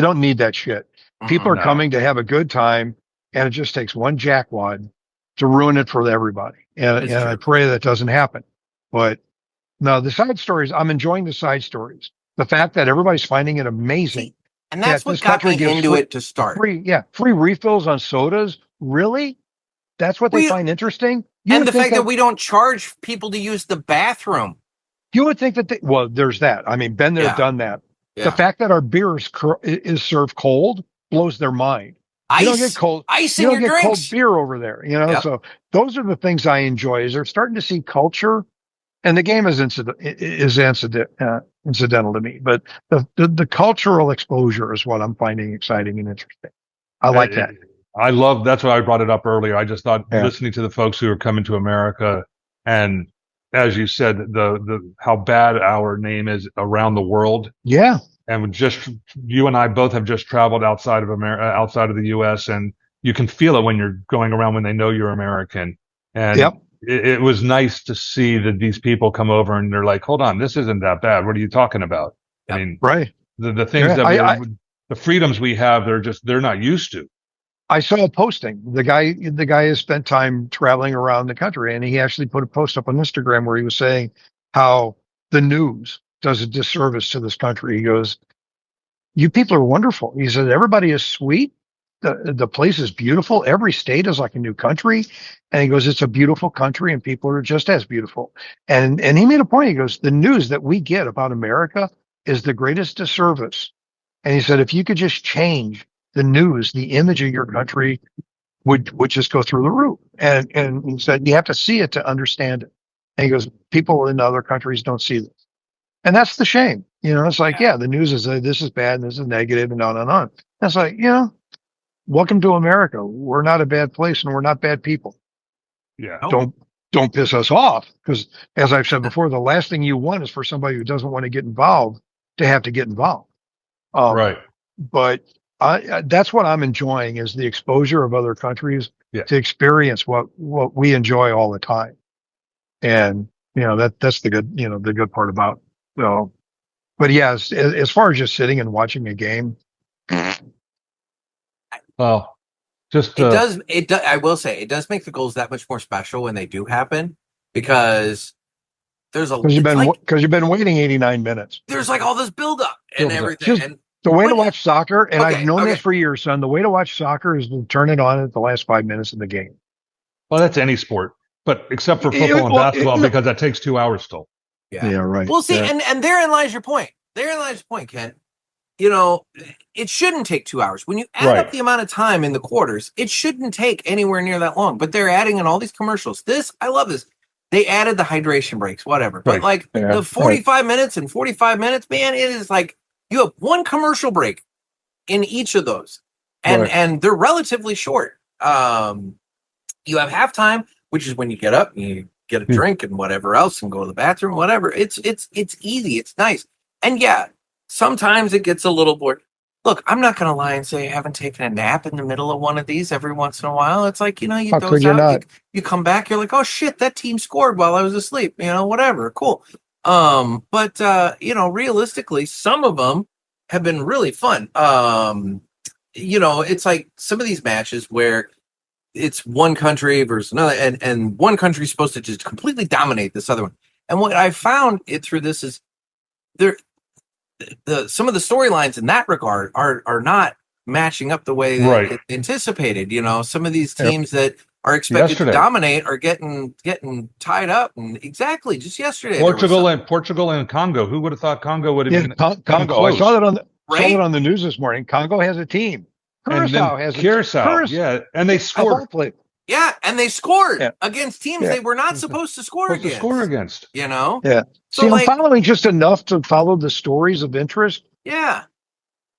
don't need that shit. People are coming to have a good time, and it just takes one jackwad to ruin it for everybody. And I pray that doesn't happen. But no, the side stories, I'm enjoying the side stories. The fact that everybody's finding it amazing. And that's what got me into it to start. Free refills on sodas. Really? That's what they find interesting? And the fact that we don't charge people to use the bathroom. You would think that there's that. I mean, been there, done that. Yeah. The fact that our beer is served cold blows their mind. You don't get cold ice in your drinks. Cold beer over there, So those are the things I enjoy. Is they're starting to see culture, and the game is incidental to me, but the cultural exposure is what I'm finding exciting and interesting. I like that. I love. That's why I brought it up earlier. I just thought listening to the folks who are coming to America, and as you said, the how bad our name is around the world. Yeah. And just you and I both have just traveled outside of America, outside of the U.S., and you can feel it when you're going around when they know you're American. And it was nice to see that these people come over and they're like, "Hold on, this isn't that bad. What are you talking about?" I mean, the things the freedoms we have, they're not used to. I saw a posting. The guy has spent time traveling around the country, and he actually put a post up on Instagram where he was saying how the news does a disservice to this country. He goes, "You people are wonderful." He said, "Everybody is sweet. The place is beautiful. Every state is like a new country." And he goes, "It's a beautiful country, and people are just as beautiful." And he made a point. He goes, "The news that we get about America is the greatest disservice." And he said, "If you could just change the news, the image of your country would just go through the roof." And he said, "You have to see it to understand it." And he goes, "People in other countries don't see this." And that's the shame. It's like, the news is this is bad and this is negative and on and on. That's like, welcome to America. We're not a bad place and we're not bad people. Yeah. Don't piss us off, because as I've said before, the last thing you want is for somebody who doesn't want to get involved to have to get involved. Right. But that's what I'm enjoying, is the exposure of other countries to experience what we enjoy all the time. And, that's the good part about. So, but as far as just sitting and watching a game. Well, it does. I will say it does make the goals that much more special when they do happen, because there's because you've been waiting 89 minutes. There's like all this buildup and everything. And the way to watch soccer, and I've known this for years, son. The way to watch soccer is to turn it on at the last 5 minutes of the game. Well, that's any sport, but except for football and basketball, because that takes 2 hours still. Yeah, right. Well, see, and therein lies your point. Therein lies your point, Ken. you know, it shouldn't take 2 hours. When you add up the amount of time in the quarters, it shouldn't take anywhere near that long. But they're adding in all these commercials. I love this. They added the hydration breaks, whatever. But like the 45 minutes and 45 minutes, man, it is like you have one commercial break in each of those. And they're relatively short. You have halftime, which is when you get up and you get a drink and whatever else and go to the bathroom, whatever. It's easy. It's nice. And yeah, sometimes it gets a little bored. Look, I'm not going to lie and say I haven't taken a nap in the middle of one of these every once in a while. It's like, you know, you doze out, you come back, you're like, oh shit, that team scored while I was asleep, you know, whatever. Cool. But you know, realistically, some of them have been really fun. You know, it's like some of these matches where it's one country versus another, and one country is supposed to just completely dominate this other one. And what I found through this is some of the storylines in that regard are not matching up the way that anticipated. You know, some of these teams that are expected to dominate are getting tied up. And just yesterday, Portugal and Congo. Who would have thought Congo would have been Congo? I saw that on the news this morning. Congo has a team. Curacao has Curacao. Yeah, and they scored. Yeah, and they scored against teams they were not supposed to score against. You know? Yeah. So I'm following just enough to follow the stories of interest. Yeah.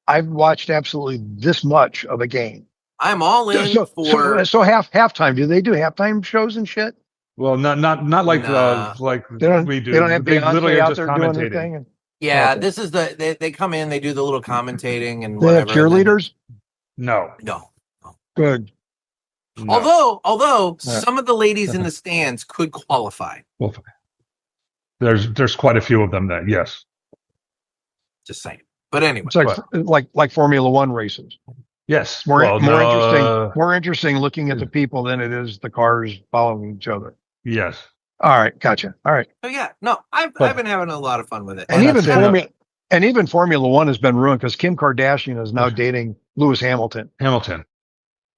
I've watched absolutely this much of a game. I'm all in so halftime. Do they do halftime shows and shit? Well, not like we do. They don't have Beyonce out there doing their thing. Yeah, this is they come in, they do the little commentating and they whatever. Have cheerleaders? No. Good. No. Although some of the ladies in the stands could qualify. Well, there's quite a few of them that yes. Just saying. But anyway, it's like Formula One races. Yes. More interesting looking at the people than it is the cars following each other. Yes. All right, gotcha. All right. So yeah, no, I've been having a lot of fun with it. And even Formula One has been ruined because Kim Kardashian is now dating Lewis Hamilton.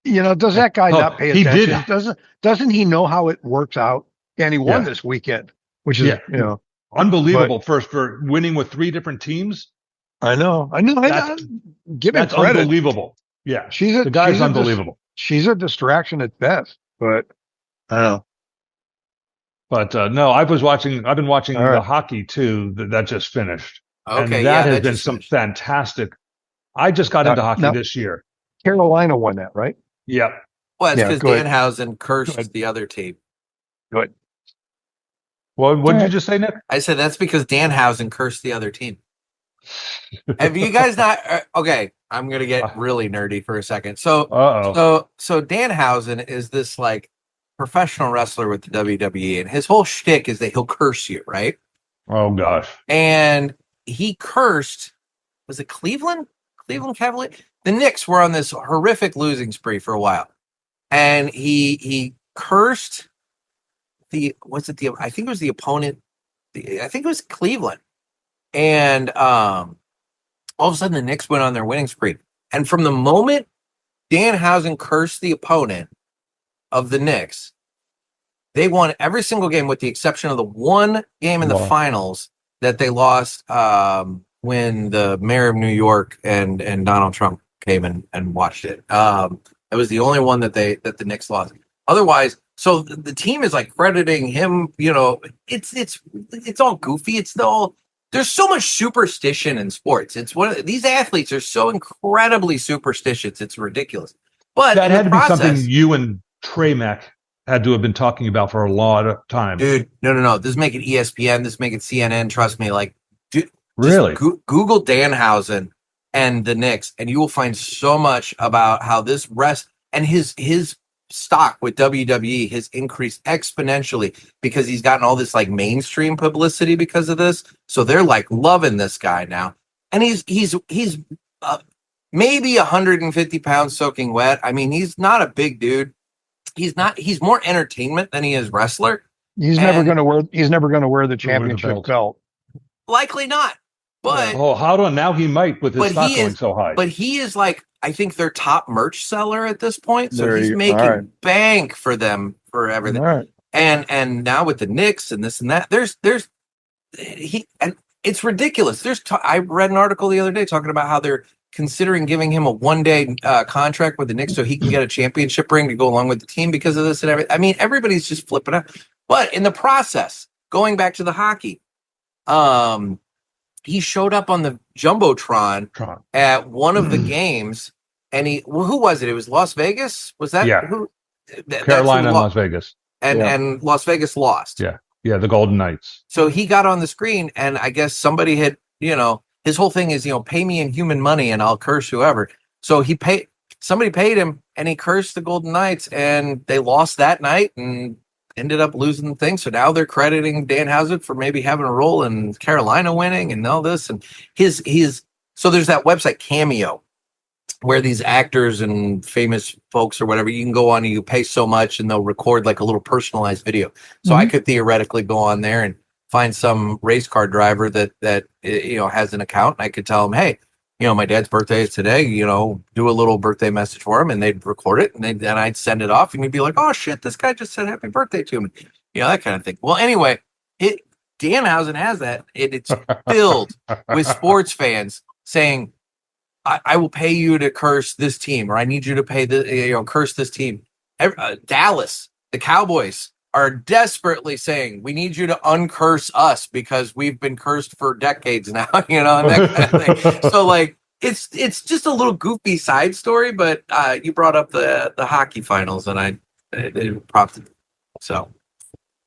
You know, does that guy not pay attention? Doesn't he know how it works out? And he won this weekend, which is unbelievable. First for winning with 3 different teams. I know. Give it credit. Unbelievable. Yeah, the guy's unbelievable. She's a distraction at best, but I don't know. But no, I've been watching the hockey too. That just finished. Okay, and that has been some fantastic. I just got into hockey this year. Carolina won that, right? Yeah. Well, it's because Danhausen cursed the other team. Good. Well, what did you just say, Nick? I said that's because Danhausen cursed the other team. Have you guys not? Okay, I'm gonna get really nerdy for a second. So Danhausen is this like professional wrestler with the WWE, and his whole shtick is that he'll curse you, right? Oh gosh. And he cursed. Was it Cleveland Cavaliers? The Knicks were on this horrific losing spree for a while, and he cursed I think it was the opponent. I think it was Cleveland, and all of a sudden the Knicks went on their winning spree. And from the moment Danhausen cursed the opponent of the Knicks, they won every single game with the exception of the one game in the finals that they lost when the mayor of New York and Donald Trump came and watched it. It was the only one that the Knicks lost. Otherwise, so the team is like crediting him. You know, it's all goofy. There's so much superstition in sports. These athletes are so incredibly superstitious. It's ridiculous. But that had to be something you and Trey Mack had to have been talking about for a lot of time. Dude, no. This is making ESPN. This is making CNN. Trust me. Like, dude, really? Google Danhausen and the Knicks, and you will find so much about how this and his stock with WWE has increased exponentially because he's gotten all this like mainstream publicity because of this. So they're like loving this guy now, and he's maybe 150 pounds soaking wet. I mean, he's not a big dude. He's more entertainment than he is wrestler. He's never going to wear the championship belt. Likely not. But now he might with his stock going so high. But he is like, I think their top merch seller at this point. So he's making bank for them for everything. Right. And now with the Knicks and this and that, It's ridiculous. I read an article the other day talking about how they're considering giving him a 1-day contract with the Knicks so he can get a championship ring to go along with the team because of this and everything. I mean, everybody's just flipping out. But in the process, going back to the hockey, he showed up on the Jumbotron at one of the games, and who was it? It was Las Vegas. Was that who? Carolina and Las Vegas, and Las Vegas lost. Yeah, the Golden Knights. So he got on the screen, and I guess somebody had, his whole thing is, pay me in human money and I'll curse whoever. So somebody paid him, and he cursed the Golden Knights, and they lost that night and ended up losing the thing. So now they're crediting Dan Houser for maybe having a role in Carolina winning and all this. And so there's that website Cameo, where these actors and famous folks or whatever, you can go on and you pay so much and they'll record like a little personalized video. So I could theoretically go on there and find some race car driver that has an account, and I could tell them, hey, my dad's birthday is today, do a little birthday message for him, and they'd record it, and then I'd send it off, and he'd be like, oh shit, this guy just said happy birthday to me. That kind of thing. Well, anyway, Danhausen has that. It's filled with sports fans saying, I will pay you to curse this team, or I need you to pay curse this team. Dallas, the Cowboys are desperately saying, we need you to uncurse us because we've been cursed for decades now, and that kind of thing. So like, it's just a little goofy side story, but you brought up the hockey finals, and it prompted. So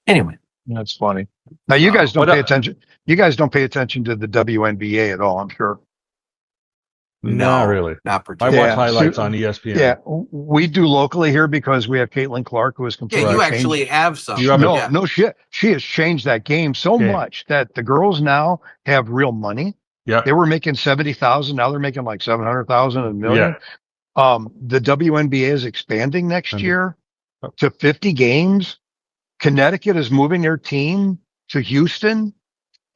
anyway, that's funny. Now you guys don't pay attention. You guys don't pay attention to the WNBA at all, I'm sure. Not really. Not particularly. I watch highlights on ESPN. Yeah, we do locally here because we have Caitlin Clark, who is completely. Yeah, you actually have some. No shit. She has changed that game so much that the girls now have real money. Yeah, they were making 70,000. Now they're making like 700,000 a million. Yeah. The WNBA is expanding next year to 50 games. Connecticut is moving their team to Houston,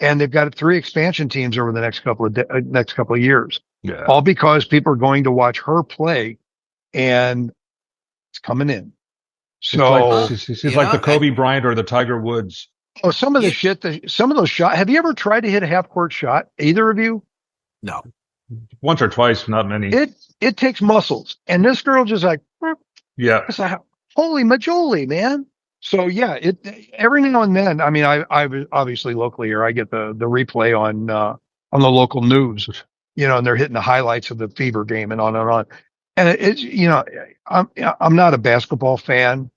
and they've got 3 expansion teams over the next couple of years. Yeah. All because people are going to watch her play, and it's coming in. So she's like the Kobe Bryant or the Tiger Woods. Oh, some of the shit, some of those shots. Have you ever tried to hit a half court shot? Either of you? No. Once or twice, not many. It takes muscles, and this girl just like, it's like, holy majoli, man. So yeah, every now and then. I mean, I obviously locally here, I get the replay on the local news. And they're hitting the highlights of the Fever game and on and on. And it's, I'm not a basketball fan,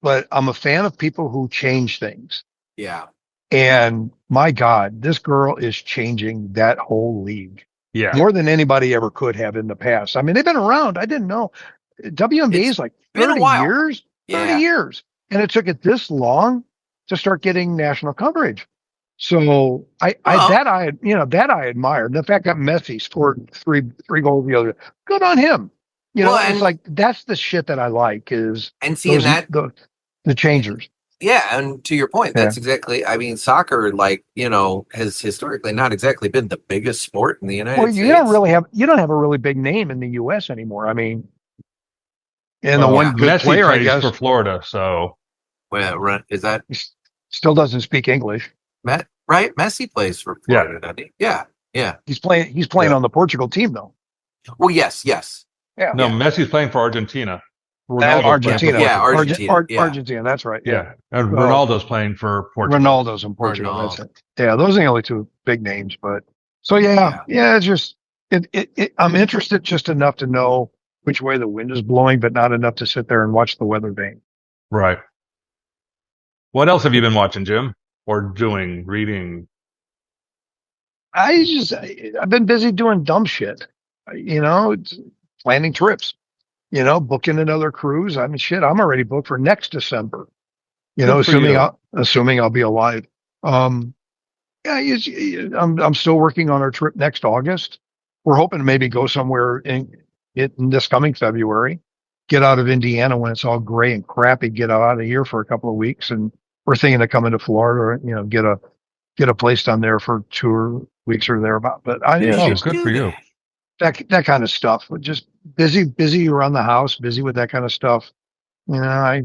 but I'm a fan of people who change things. Yeah. And my God, this girl is changing that whole league. Yeah. More than anybody ever could have in the past. I mean, they've been around. I didn't know. WNBA is like 30 years. 30 years. And it took it this long to start getting national coverage. So I admired. The fact that Messi scored three goals the other day. Good on him. It's like that's the shit that I like is and seeing the changers. Yeah, and to your point, that's exactly. I mean, soccer, has historically not exactly been the biggest sport in the United States. You don't have a really big name in the U.S. anymore. I mean, and the one good Messi player, I plays guess, for Florida. So, is that he still doesn't speak English? Right? Messi plays for Florida, doesn't he? Yeah. He's playing on the Portugal team, though. Well, yes. Yeah. No, Messi's playing for Argentina. Argentina. Yeah, Argentina. Argentina, that's right. Yeah. And Ronaldo's playing for Portugal. Ronaldo's in Portugal. That's it. Yeah, those are the only 2 big names. But so it's just I'm interested just enough to know which way the wind is blowing, but not enough to sit there and watch the weather vane. Right. What else have you been watching, Jim? Or doing, reading? I've been busy doing dumb shit, planning trips, booking another cruise. I mean, shit, I'm already booked for next December, assuming I'll be alive. I'm still working on our trip next August. We're hoping to maybe go somewhere in this coming February, get out of Indiana when it's all gray and crappy, get out of here for a couple of weeks, and we're thinking of coming to Florida, get a place down there for 2 weeks or thereabout. But good for you. That kind of stuff. Just busy around the house, busy with that kind of stuff. I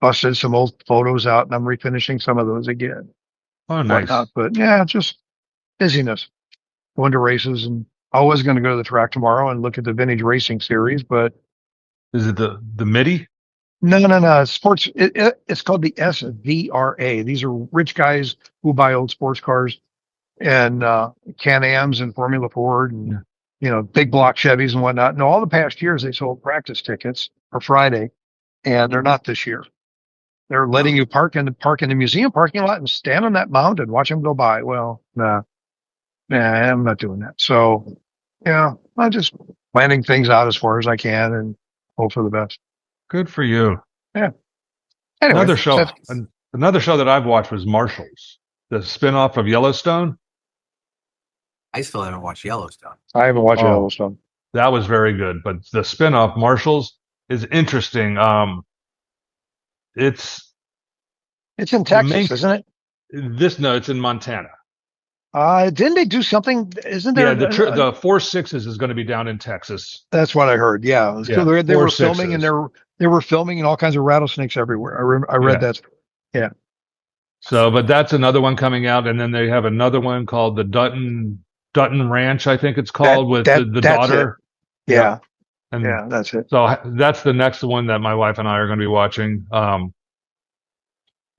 busted some old photos out, and I'm refinishing some of those again. Oh, nice. But yeah, just busyness, going to races, and I was going to go to the track tomorrow and look at the vintage racing series, but Is it the MIDI? no. Sports. It's called the SVRA. These are rich guys who buy old sports cars and Can-Ams and Formula Ford and big block Chevys and whatnot. And all the past years they sold practice tickets for Friday, and they're not this year. They're letting you park in the museum parking lot and stand on that mound and watch them go by. Well, nah, I'm not doing that. So, I'm just planning things out as far as I can and hope for the best. Good for you. Yeah. Anyway, another show that I've watched was Marshals, the spinoff of Yellowstone. I still haven't watched Yellowstone. I haven't watched Yellowstone. That was very good, but the spinoff Marshals is interesting. It's in Texas, isn't it? It's in Montana. Didn't they do something? Isn't there? Yeah, the 4 Sixes is going to be down in Texas. That's what I heard. Yeah. So they were filming, and they were filming, and all kinds of rattlesnakes everywhere. I read that. Yeah. So, but that's another one coming out, and then they have another one called the Dutton Ranch, I think it's called, with the daughter. It. Yeah. And that's it. So that's the next one that my wife and I are going to be watching.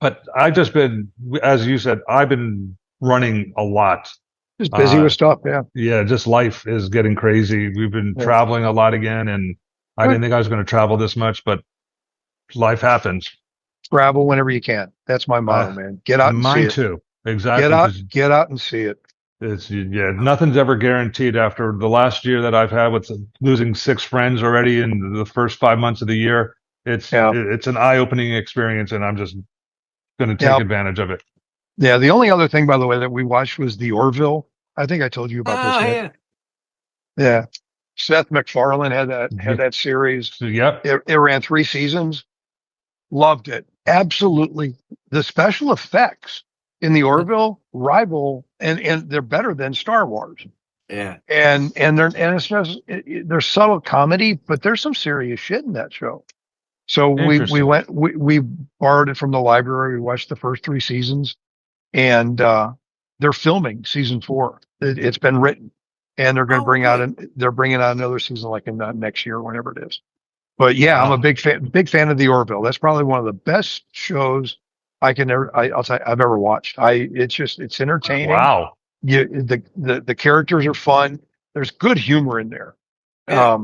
But I've just been, as you said, I've been running a lot. Just busy with stuff. Yeah. Yeah. Just life is getting crazy. We've been traveling a lot again, and I didn't think I was going to travel this much, but life happens. Travel whenever you can. That's my motto, man. Get out and see it. Mine too. Exactly. Get out and see it. Nothing's ever guaranteed. After the last year that I've had with losing 6 friends already in the first 5 months of the year, it's an eye-opening experience, and I'm just going to take advantage of it. Yeah. The only other thing, by the way, that we watched was the Orville. I think I told you about this. Yeah. Seth MacFarlane had that series. Yep. It ran 3 seasons. Loved it. Absolutely. The special effects in the Orville rival, and they're better than Star Wars. Yeah. And it's just, there's subtle comedy, but there's some serious shit in that show. So we borrowed it from the library. We watched the first 3 seasons, and they're filming season 4. It's been written, and they're going to they're bringing out another season like in next year, whenever it is. But yeah, I'm a big fan of the Orville. That's probably one of the best shows I've ever watched. It's entertaining. Wow. The characters are fun. There's good humor in there. Yeah.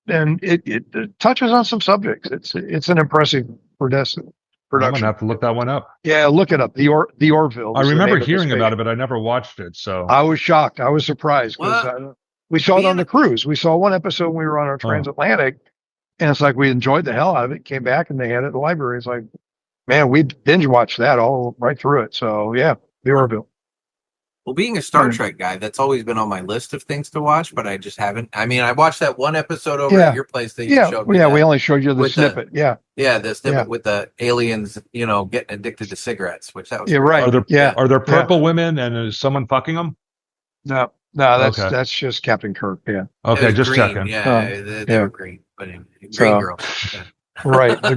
And it touches on some subjects. It's an impressive production. I'm gonna have to look that one up. Yeah, look it up. The Orville. I remember hearing about it, but I never watched it. So I was shocked. I was surprised because we saw it on the cruise. We saw one episode when we were on our transatlantic, and it's like we enjoyed the hell out of it. Came back and they had it at the library. It's like, man, we binge watched that all right through it. So yeah, the Orville. Well, being a Star Trek guy, that's always been on my list of things to watch, but I just haven't. I mean, I watched that one episode over at your place that you showed me. Yeah, we only showed you the snippet. The snippet with the aliens, getting addicted to cigarettes, which that was right. Are there purple women, and is someone fucking them? No, that's just Captain Kirk. Yeah. Okay, just green. checking. Yeah, they were green, but green girls. Yeah. Right, the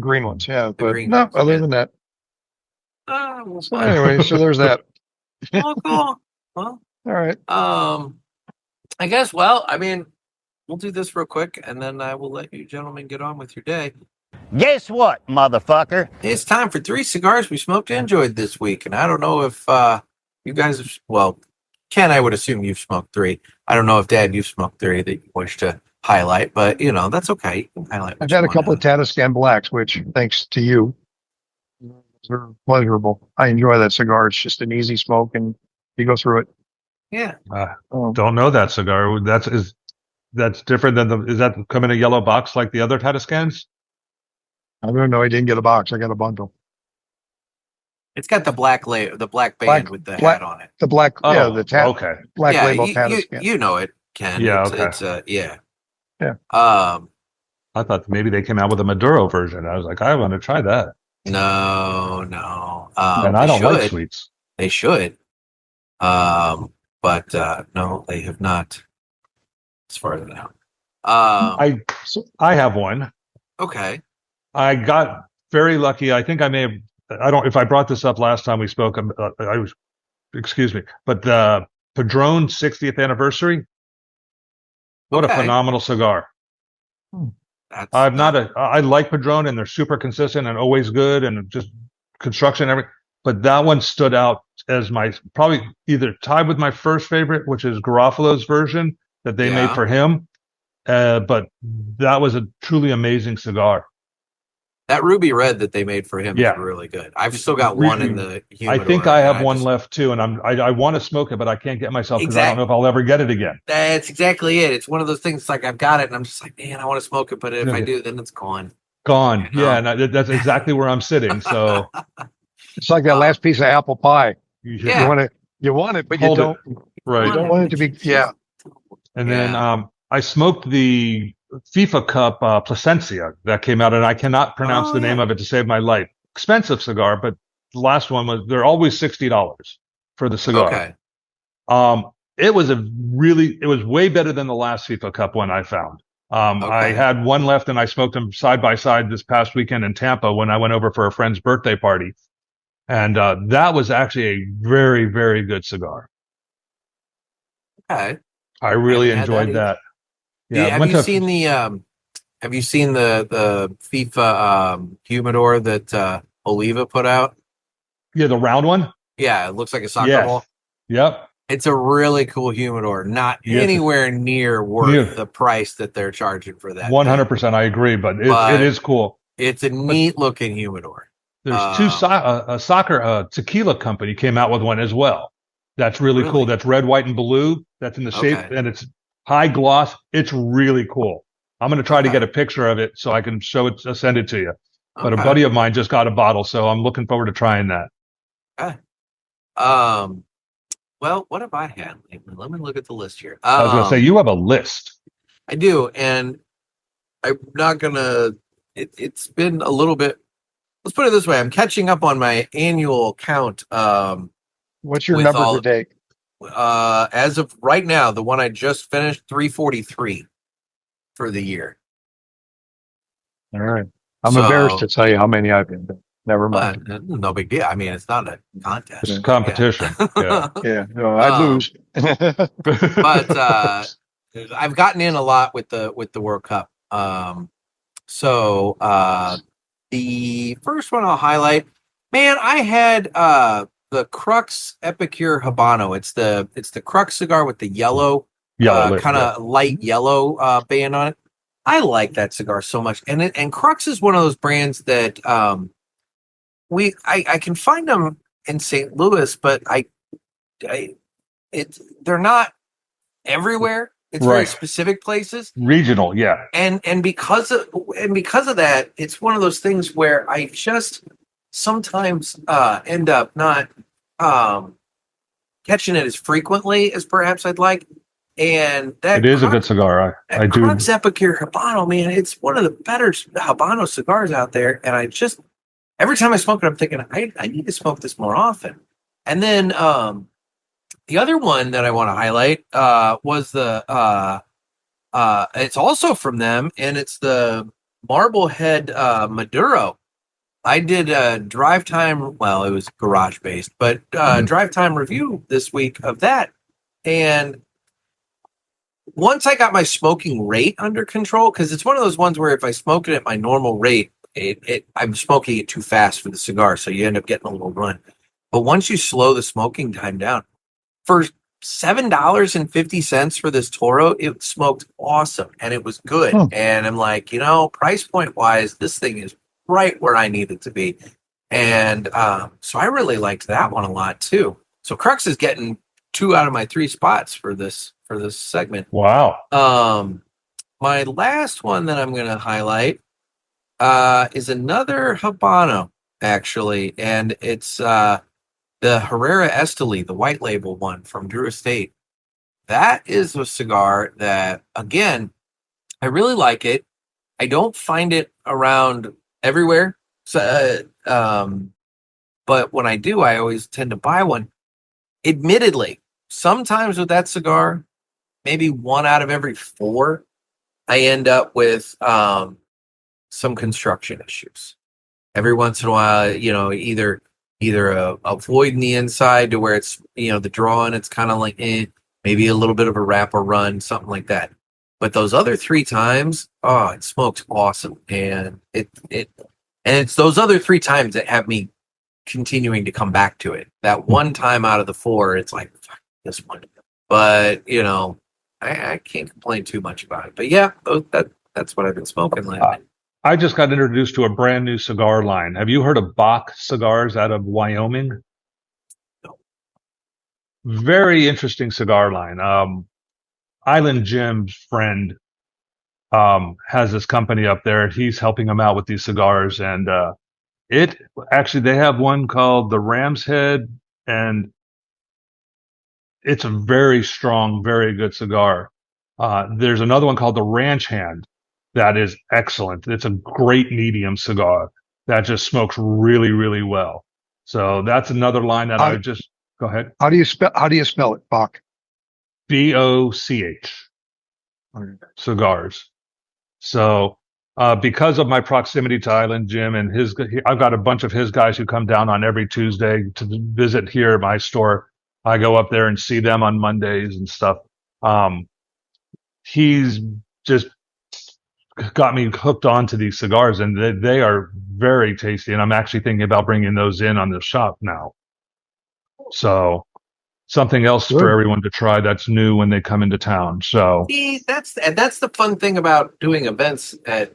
green ones. Yeah, but no, other than that. So anyway, so there's that. Oh, cool. Well, all right. I guess. Well, I mean, we'll do this real quick, and then I will let you gentlemen get on with your day. Guess what, motherfucker? It's time for 3 cigars we smoked and enjoyed this week, and I don't know if you guys have. Well, Ken, I would assume you've smoked 3. I don't know if Dad, you've smoked 3 that you wish to highlight, but that's okay. You can highlight. I've had a couple of Tatiscan Blacks, which, thanks to you, are pleasurable. I enjoy that cigar. It's just an easy smoke, and you go through it. Yeah. Don't know that cigar. That's different than is that come in a yellow box like the other Tatiscans? I don't know. I didn't get a box. I got a bundle. It's got the black band with the hat on it. The black, okay. Black label Tatiscan. You know it, Ken. Yeah, it's Yeah. I thought maybe they came out with a Maduro version. I was like, I want to try that. No. And I don't like sweets. They should. But no, they have not. As far as I know. I have one. Okay. I got very lucky. I think I may have. If I brought this up last time we spoke, I was excuse me, but the Padron 60th anniversary. What a phenomenal cigar. I like Padron, and they're super consistent and always good, and just construction and everything. But that one stood out as my probably either tied with my first favorite, which is Garofalo's version that they made for him. But that was a truly amazing cigar. That ruby red that they made for him is really good. I've still got one in the humidor. I think I have one left too, and I want to smoke it, but I can't get myself because I don't know if I'll ever get it again. That's exactly it. It's one of those things like I've got it, and I'm just like, man, I want to smoke it, but if I do, then it's gone. Gone. You know? Yeah, and that's exactly where I'm sitting. So it's like that last piece of apple pie. Yeah. You want it, but you don't. Right. You don't want it to be. Yeah. And then I smoked the FIFA Cup Plasencia that came out, and I cannot pronounce the name of it to save my life. Expensive cigar, but the last one they're always $60 for the cigar. Okay. It was way better than the last FIFA Cup one I found. I had one left, and I smoked them side by side this past weekend in Tampa when I went over for a friend's birthday party. And that was actually a very, very good cigar. Okay. I really enjoyed that. Yeah. Have you seen the FIFA humidor that Oliva put out? Yeah, the round one? Yeah, it looks like a soccer ball. Yep. It's a really cool humidor, not anywhere near worth the price that they're charging for that. 100%, I agree, but it is cool. It's a neat looking humidor. There's a soccer tequila company came out with one as well. That's really cool. That's red, white, and blue. That's in the shape, and it's high gloss. It's really cool. I'm going to try to get a picture of it so I can send it to you. But a buddy of mine just got a bottle, so I'm looking forward to trying that. Okay. Well, what have I had lately? Let me look at the list here. I was going to say, you have a list. I do, and I'm not going to... It's been a little bit... Let's put it this way. I'm catching up on my annual count. What's your number today? As of right now, the one I just finished, 343 for the year. All right. I'm embarrassed to tell you how many I've been. Never mind. No big deal. I mean, it's not a contest. It's a competition. Yeah. No, I lose. But I've gotten in a lot with the World Cup. So the first one I'll highlight, man, I had the Crux Epicure Habano. It's the Crux cigar with the yellow kind of light yellow band on it. I like that cigar so much, and Crux is one of those brands that I can find them in St. Louis, but they're not everywhere. It's very specific places, regional, yeah. And because of that, it's one of those things where I just sometimes end up not catching it as frequently as perhaps I'd like. And that it is a good cigar. I do. Crux Epicure Habano, man, it's one of the better Habano cigars out there. And I just every time I smoke it, I'm thinking I need to smoke this more often. And then the other one that I want to highlight was the it's also from them, and it's the Marblehead Maduro. I did a drive time. Well, it was garage based, but drive time review this week of that. And once I got my smoking rate under control, because it's one of those ones where if I smoke it at my normal rate, I'm smoking it too fast for the cigar, so you end up getting a little run. But once you slow the smoking time down, for $7.50 for this Toro, it smoked awesome and it was good. And I'm like, price point wise, this thing is right where I need it to be. And so I really liked that one a lot too. So Crux is getting 2 out of my 3 spots for this segment. Wow. My last one that I'm going to highlight is another Habano, actually, and it's the Herrera Esteli, the white label one from Drew Estate. That is a cigar that, again, I really like it. I don't find it around everywhere, so, but when I do, I always tend to buy one. Admittedly, sometimes with that cigar, maybe 1 out of every 4, I end up with some construction issues. Every once in a while, either either a void in the inside to where it's, the draw and it's kind of like maybe a little bit of a wrap or run, something like that. But those other 3 times, oh, it smokes awesome, and it's those other 3 times that have me continuing to come back to it. That one time out of the 4, it's like, fuck this one. But I can't complain too much about it. But yeah, that's what I've been smoking lately. I just got introduced to a brand new cigar line. Have you heard of Bach Cigars out of Wyoming? No. Very interesting cigar line. Island Jim's friend has this company up there, and he's helping him out with these cigars. And they have one called the Ram's Head, and it's a very strong, very good cigar. There's another one called the Ranch Hand that is excellent. It's a great medium cigar that just smokes really, really well. So that's another line that I just go ahead. How do you spell it, Bach? BOCH cigars. So because of my proximity to Island Jim and I've got a bunch of his guys who come down on every Tuesday to visit here at my store. I go up there and see them on Mondays and stuff. He's just got me hooked onto these cigars, and they are very tasty. And I'm actually thinking about bringing those in on the shop now. So something else for everyone to try that's new when they come into town. So that's the fun thing about doing events at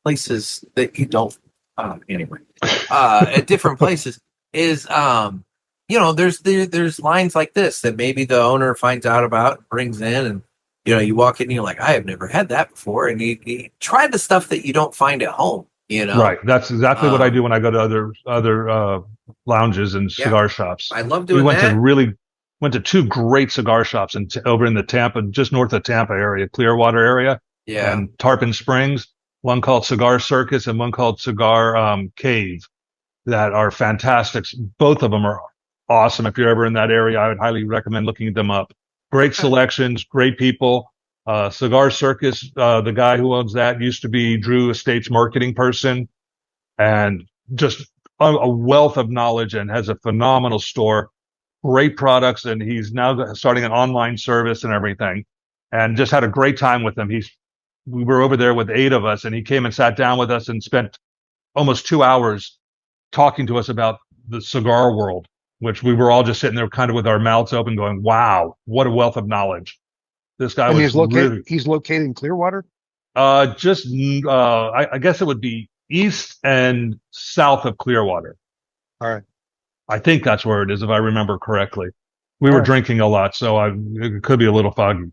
places that you don't at different places is there's lines like this that maybe the owner finds out about, brings in, and you walk in and you're like, I have never had that before, and you try the stuff that you don't find at home. Right. That's exactly what I do when I go to other lounges and cigar shops. I love doing went to 2 great cigar shops over in the Tampa, just north of Tampa area, Clearwater area, and Tarpon Springs. One called Cigar Circus and one called Cigar Cave, that are fantastic. Both of them are awesome. If you're ever in that area, I would highly recommend looking them up. Great selections, great people. Cigar Circus, the guy who owns that used to be Drew Estate's marketing person, and just a wealth of knowledge, and has a phenomenal store, great products. And he's now starting an online service and everything, and just had a great time with him. We were over there with 8 of us, and he came and sat down with us and spent almost 2 hours talking to us about the cigar world, which we were all just sitting there kind of with our mouths open going, wow, what a wealth of knowledge. This guy he's located in Clearwater? I guess it would be east and south of Clearwater. All right. I think that's where it is, if I remember correctly. We were drinking a lot, so it could be a little foggy.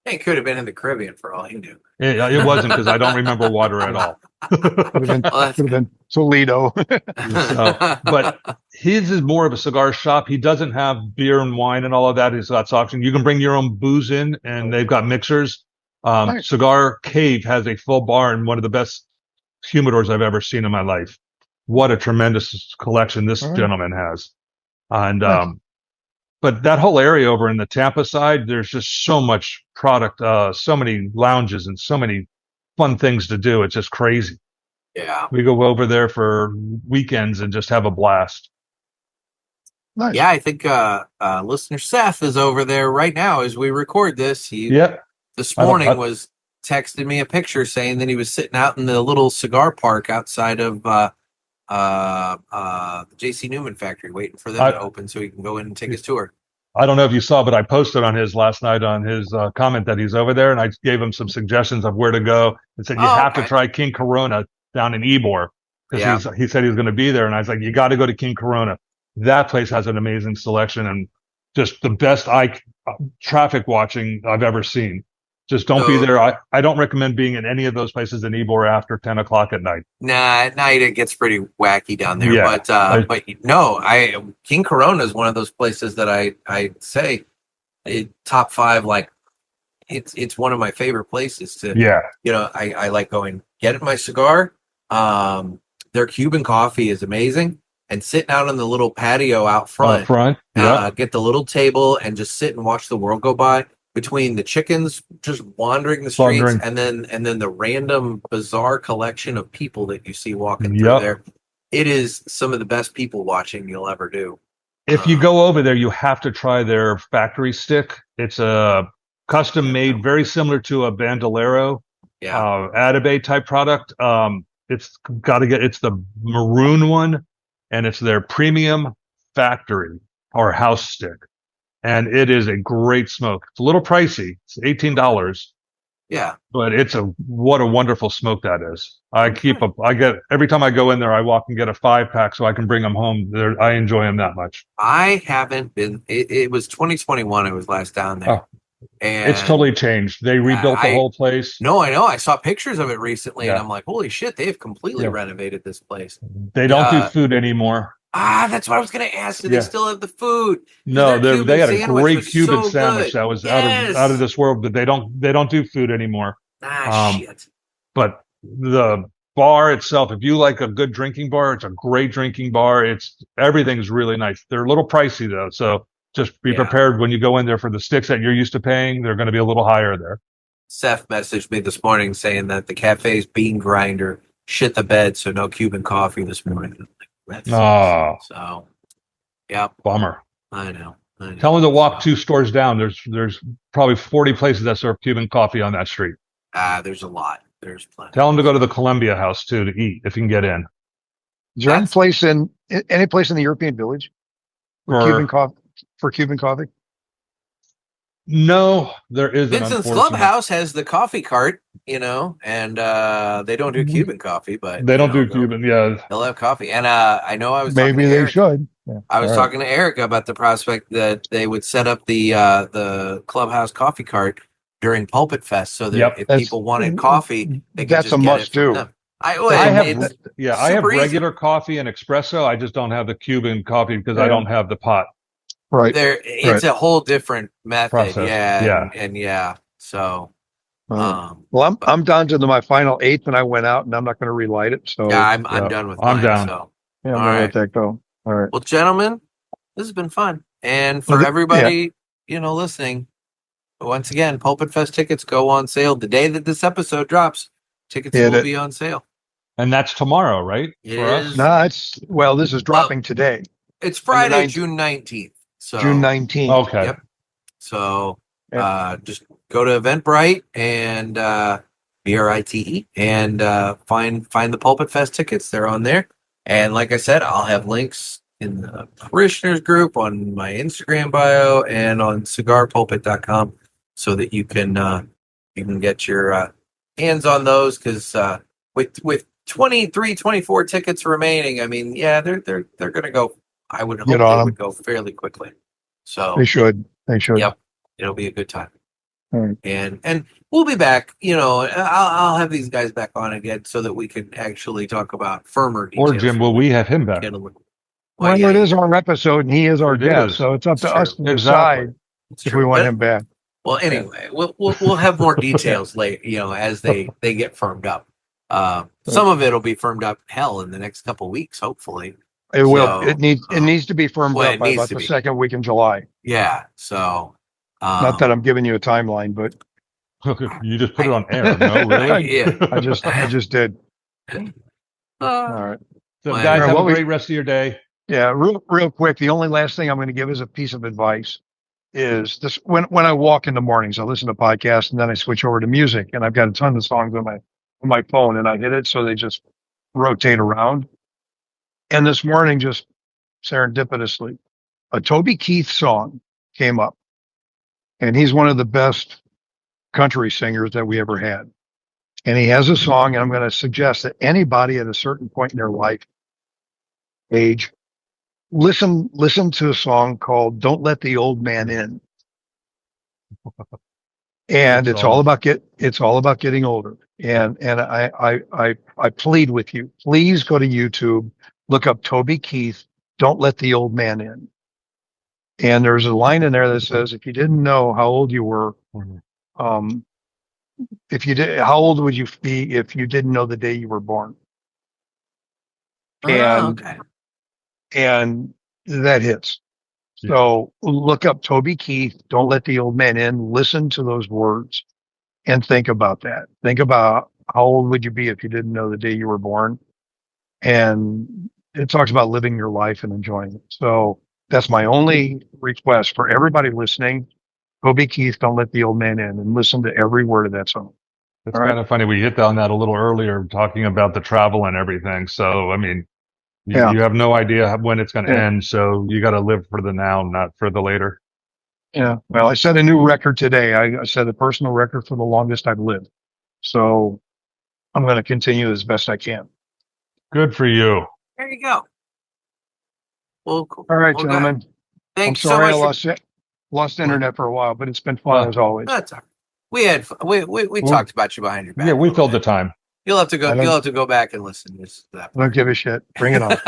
It could have been in the Caribbean for all you knew. It wasn't, because I don't remember water at all. Could have been Toledo. But his is more of a cigar shop. He doesn't have beer and wine and all of that. He's got option. You can bring your own booze in, and they've got mixers. Nice. Cigar Cave has a full bar and one of the best humidors I've ever seen in my life. What a tremendous collection this gentleman has. And nice. But that whole area over in the Tampa side, there's just so much product, so many lounges and so many fun things to do. It's just crazy. Yeah. We go over there for weekends and just have a blast. Nice. Yeah, I think listener Seth is over there right now as we record this. This morning was texting me a picture saying that he was sitting out in the little cigar park outside of the J.C. Newman factory, waiting for them to open so he can go in and take his tour. I don't know if you saw, but I posted on his last night on his comment that he's over there, and I gave him some suggestions of where to go and said, you have to try King Corona down in Ybor, because he said he was going to be there. And I was like, you got to go to King Corona. That place has an amazing selection and just the best traffic watching I've ever seen. Just don't be there. I don't recommend being in any of those places in Ybor after 10 o'clock at night. Nah, at night it gets pretty wacky down there. Yeah, but King Corona is one of those places that I say top 5. Like it's one of my favorite places to. Yeah. I like going get my cigar. Their Cuban coffee is amazing, and sitting out on the little patio out front. Get the little table and just sit and watch the world go by. Between the chickens just wandering the streets and then the random bizarre collection of people that you see walking through there. It is some of the best people watching you'll ever do. If you go over there, you have to try their factory stick. It's a custom made, very similar to a Bandolero, Atabey type product. It's the maroon one, and it's their premium factory or house stick. And it is a great smoke. It's a little pricey. It's $18. Yeah. But what a wonderful smoke that is. Every time I go in there, I walk and get a 5-pack so I can bring them home. I enjoy them that much. I haven't been, it was 2021. I was last down there. And it's totally changed. They rebuilt the whole place. No, I know. I saw pictures of it recently and I'm like, holy shit, they've completely renovated this place. They don't do food anymore. That's what I was going to ask. Do they still have the food? No, they had a great Cuban sandwich that was out of this world, but they don't do food anymore. Shit. But the bar itself, if you like a good drinking bar, it's a great drinking bar. Everything's really nice. They're a little pricey though, so just be prepared when you go in there for the sticks that you're used to paying. They're going to be a little higher there. Seth messaged me this morning saying that the cafe's bean grinder shit the bed, so no Cuban coffee this morning. So, yeah. Bummer. I know. Tell them to walk 2 stores down. There's probably 40 places that serve Cuban coffee on that street. There's a lot. There's plenty. Tell them to go to the Columbia House too to eat if you can get in. Is there any place in the European Village for Cuban coffee? No, there isn't. Vincent's Clubhouse has the coffee cart, and they don't do Cuban coffee, but they don't do Cuban. Yeah, they'll have coffee. And I know I was maybe they should. Yeah. I was talking to Erica about the prospect that they would set up the Clubhouse coffee cart during PulpitFest, so that if people wanted coffee, they could that's a must do. I have regular coffee and espresso. I just don't have the Cuban coffee because I don't have the pot. Right. It's a whole different method. Process. So, well, I'm down to my final 1/8, and I went out, and I'm not going to relight it. So I'm done with mine. I'm down. So. I'm going to let that go. All right. Well, gentlemen, this has been fun, and for everybody, listening, once again, PulpitFest tickets go on sale the day that this episode drops. Tickets will be on sale, and that's tomorrow, right? No, this is dropping today. It's Friday, June 19th. So June 19th. Okay. Yep. So just go to Eventbrite and BRITE and find the PulpitFest tickets. They're on there. And like I said, I'll have links in the parishioners group, on my Instagram bio, and on cigarpulpit.com so that you can get your hands on those, because with 23, 24 tickets remaining, I mean, they're going to go. I would hope they would go fairly quickly. So they should. Yep, it'll be a good time. All right. And we'll be back. I'll have these guys back on again so that we can actually talk about firmer details. Or Jim, will we have him back? Well, it is our episode, and he is our guest, so it's up to us to decide if we want him back. Well, anyway, we'll have more details later. As they get firmed up. Some of it will be firmed up in the next couple of weeks, hopefully. It will. It needs to be firmed up by about the second week in July. Yeah. So, not that I'm giving you a timeline, but you just put it on air. No, really? Yeah. I just did. All right. So, guys, have a great rest of your day. Yeah. Real quick. The only last thing I'm going to give as a piece of advice is this: when I walk in the mornings, I listen to podcasts, and then I switch over to music, and I've got a ton of songs on my phone, and I hit it so they just rotate around. And this morning, just serendipitously, a Toby Keith song came up. And he's one of the best country singers that we ever had. And he has a song, and I'm going to suggest that anybody at a certain point in their life, age, listen to a song called "Don't Let the Old Man In." And it's all about getting older. And I plead with you, please go to YouTube. Look up Toby Keith, "Don't Let the Old Man In." And there's a line in there that says, if you didn't know how old you were, how old would you be if you didn't know the day you were born? And that hits. Yeah. So look up Toby Keith, "Don't Let the Old Man In." Listen to those words and think about that. Think about how old would you be if you didn't know the day you were born? And it talks about living your life and enjoying it. So that's my only request for everybody listening. Toby Keith, Don't Let the Old Man In, and listen to every word of that song. It's kind of funny. We hit on that a little earlier, talking about the travel and everything. So, I mean, you have no idea when it's going to end. So you got to live for the now, not for the later. Yeah. Well, I set a new record today. I set a personal record for the longest I've lived. So I'm going to continue as best I can. Good for you. There you go. Well, cool. All right, gentlemen. Thanks I'm sorry so much. I lost internet for a while, but it's been fun as always. That's all right. We talked about you behind your back. Yeah, we filled the time. You'll have to go. You'll have to go back and listen to that. I don't give a shit. Bring it on.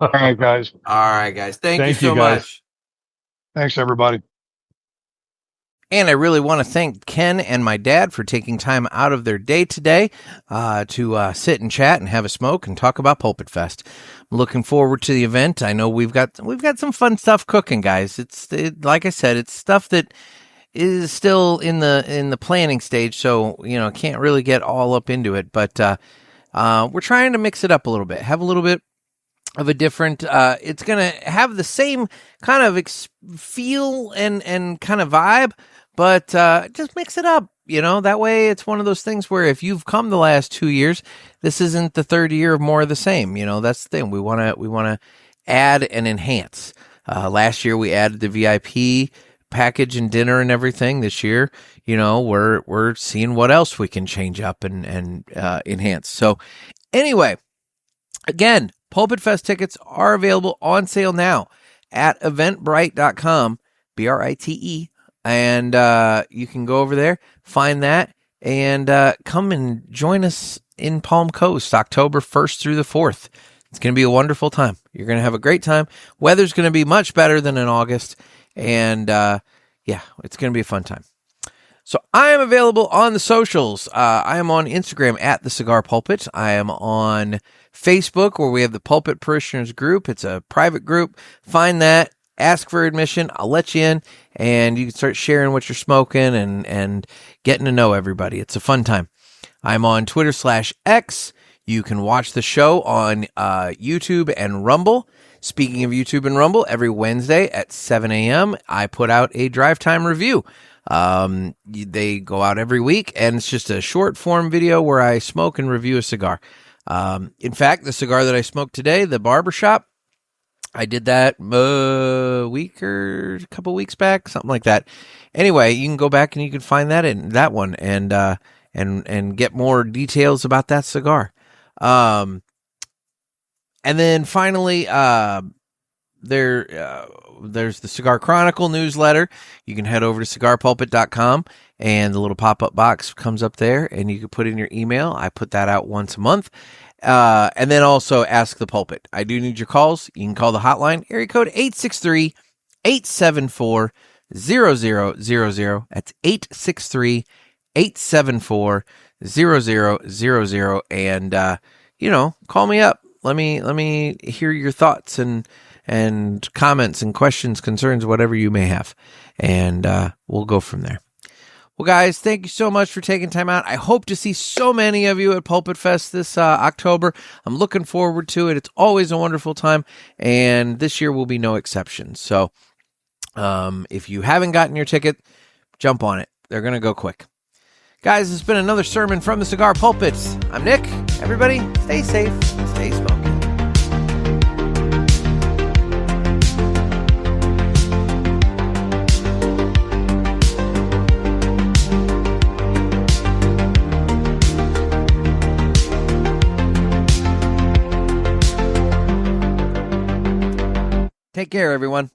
All right, guys. All right, guys. Thank you so much. Thanks, everybody. And I really want to thank Ken and my dad for taking time out of their day today to sit and chat and have a smoke and talk about Pulpit Fest. I'm looking forward to the event. I know we've got some fun stuff cooking, guys. Like I said, it's stuff that is still in the planning stage, so can't really get all up into it. But we're trying to mix it up a little bit, have a little bit of a different. It's gonna have the same kind of feel and kind of vibe, but just mix it up. That way it's one of those things where if you've come the last 2 years, this isn't the third year of more of the same. That's the thing. We want to add and enhance. Last year we added the VIP package and dinner and everything. This year, we're seeing what else we can change up and enhance. So anyway, again, Pulpit Fest tickets are available on sale now at eventbrite.com, BRITE, and you can go over there, find that, and come and join us in Palm Coast, October 1st through the 4th. It's going to be a wonderful time. You're going to have a great time. Weather's going to be much better than in August, and it's going to be a fun time. So I am available on the socials. I am on Instagram at The Cigar Pulpit. I am on Facebook, where we have the Pulpit Parishioners group. It's a private group. Find that. Ask for admission. I'll let you in, and you can start sharing what you're smoking and getting to know everybody. It's a fun time. I'm on Twitter/X. You can watch the show on YouTube and Rumble. Speaking of YouTube and Rumble, every Wednesday at 7 a.m., I put out a drive time review. They go out every week, and it's just a short form video where I smoke and review a cigar. In fact, the cigar that I smoked today, the Barbershop, I did that a couple weeks back, something like that. Anyway, you can go back and you can find that in that one and get more details about that cigar. And then finally, there's the Cigar Chronicle newsletter. You can head over to cigarpulpit.com, and the little pop-up box comes up there, and you can put in your email. I put that out once a month. And then also Ask the Pulpit. I do need your calls. You can call the hotline, area code 863-874-0000. That's 863-874-0000. And, call me up. Let me hear your thoughts and comments and questions, concerns, whatever you may have. And we'll go from there. Well, guys, thank you so much for taking time out. I hope to see so many of you at Pulpit Fest this October. I'm looking forward to it. It's always a wonderful time, and this year will be no exception. So if you haven't gotten your ticket, jump on it. They're going to go quick. Guys, it's been another sermon from the Cigar Pulpits. I'm Nick. Everybody, stay safe, stay smoking. Take care, everyone.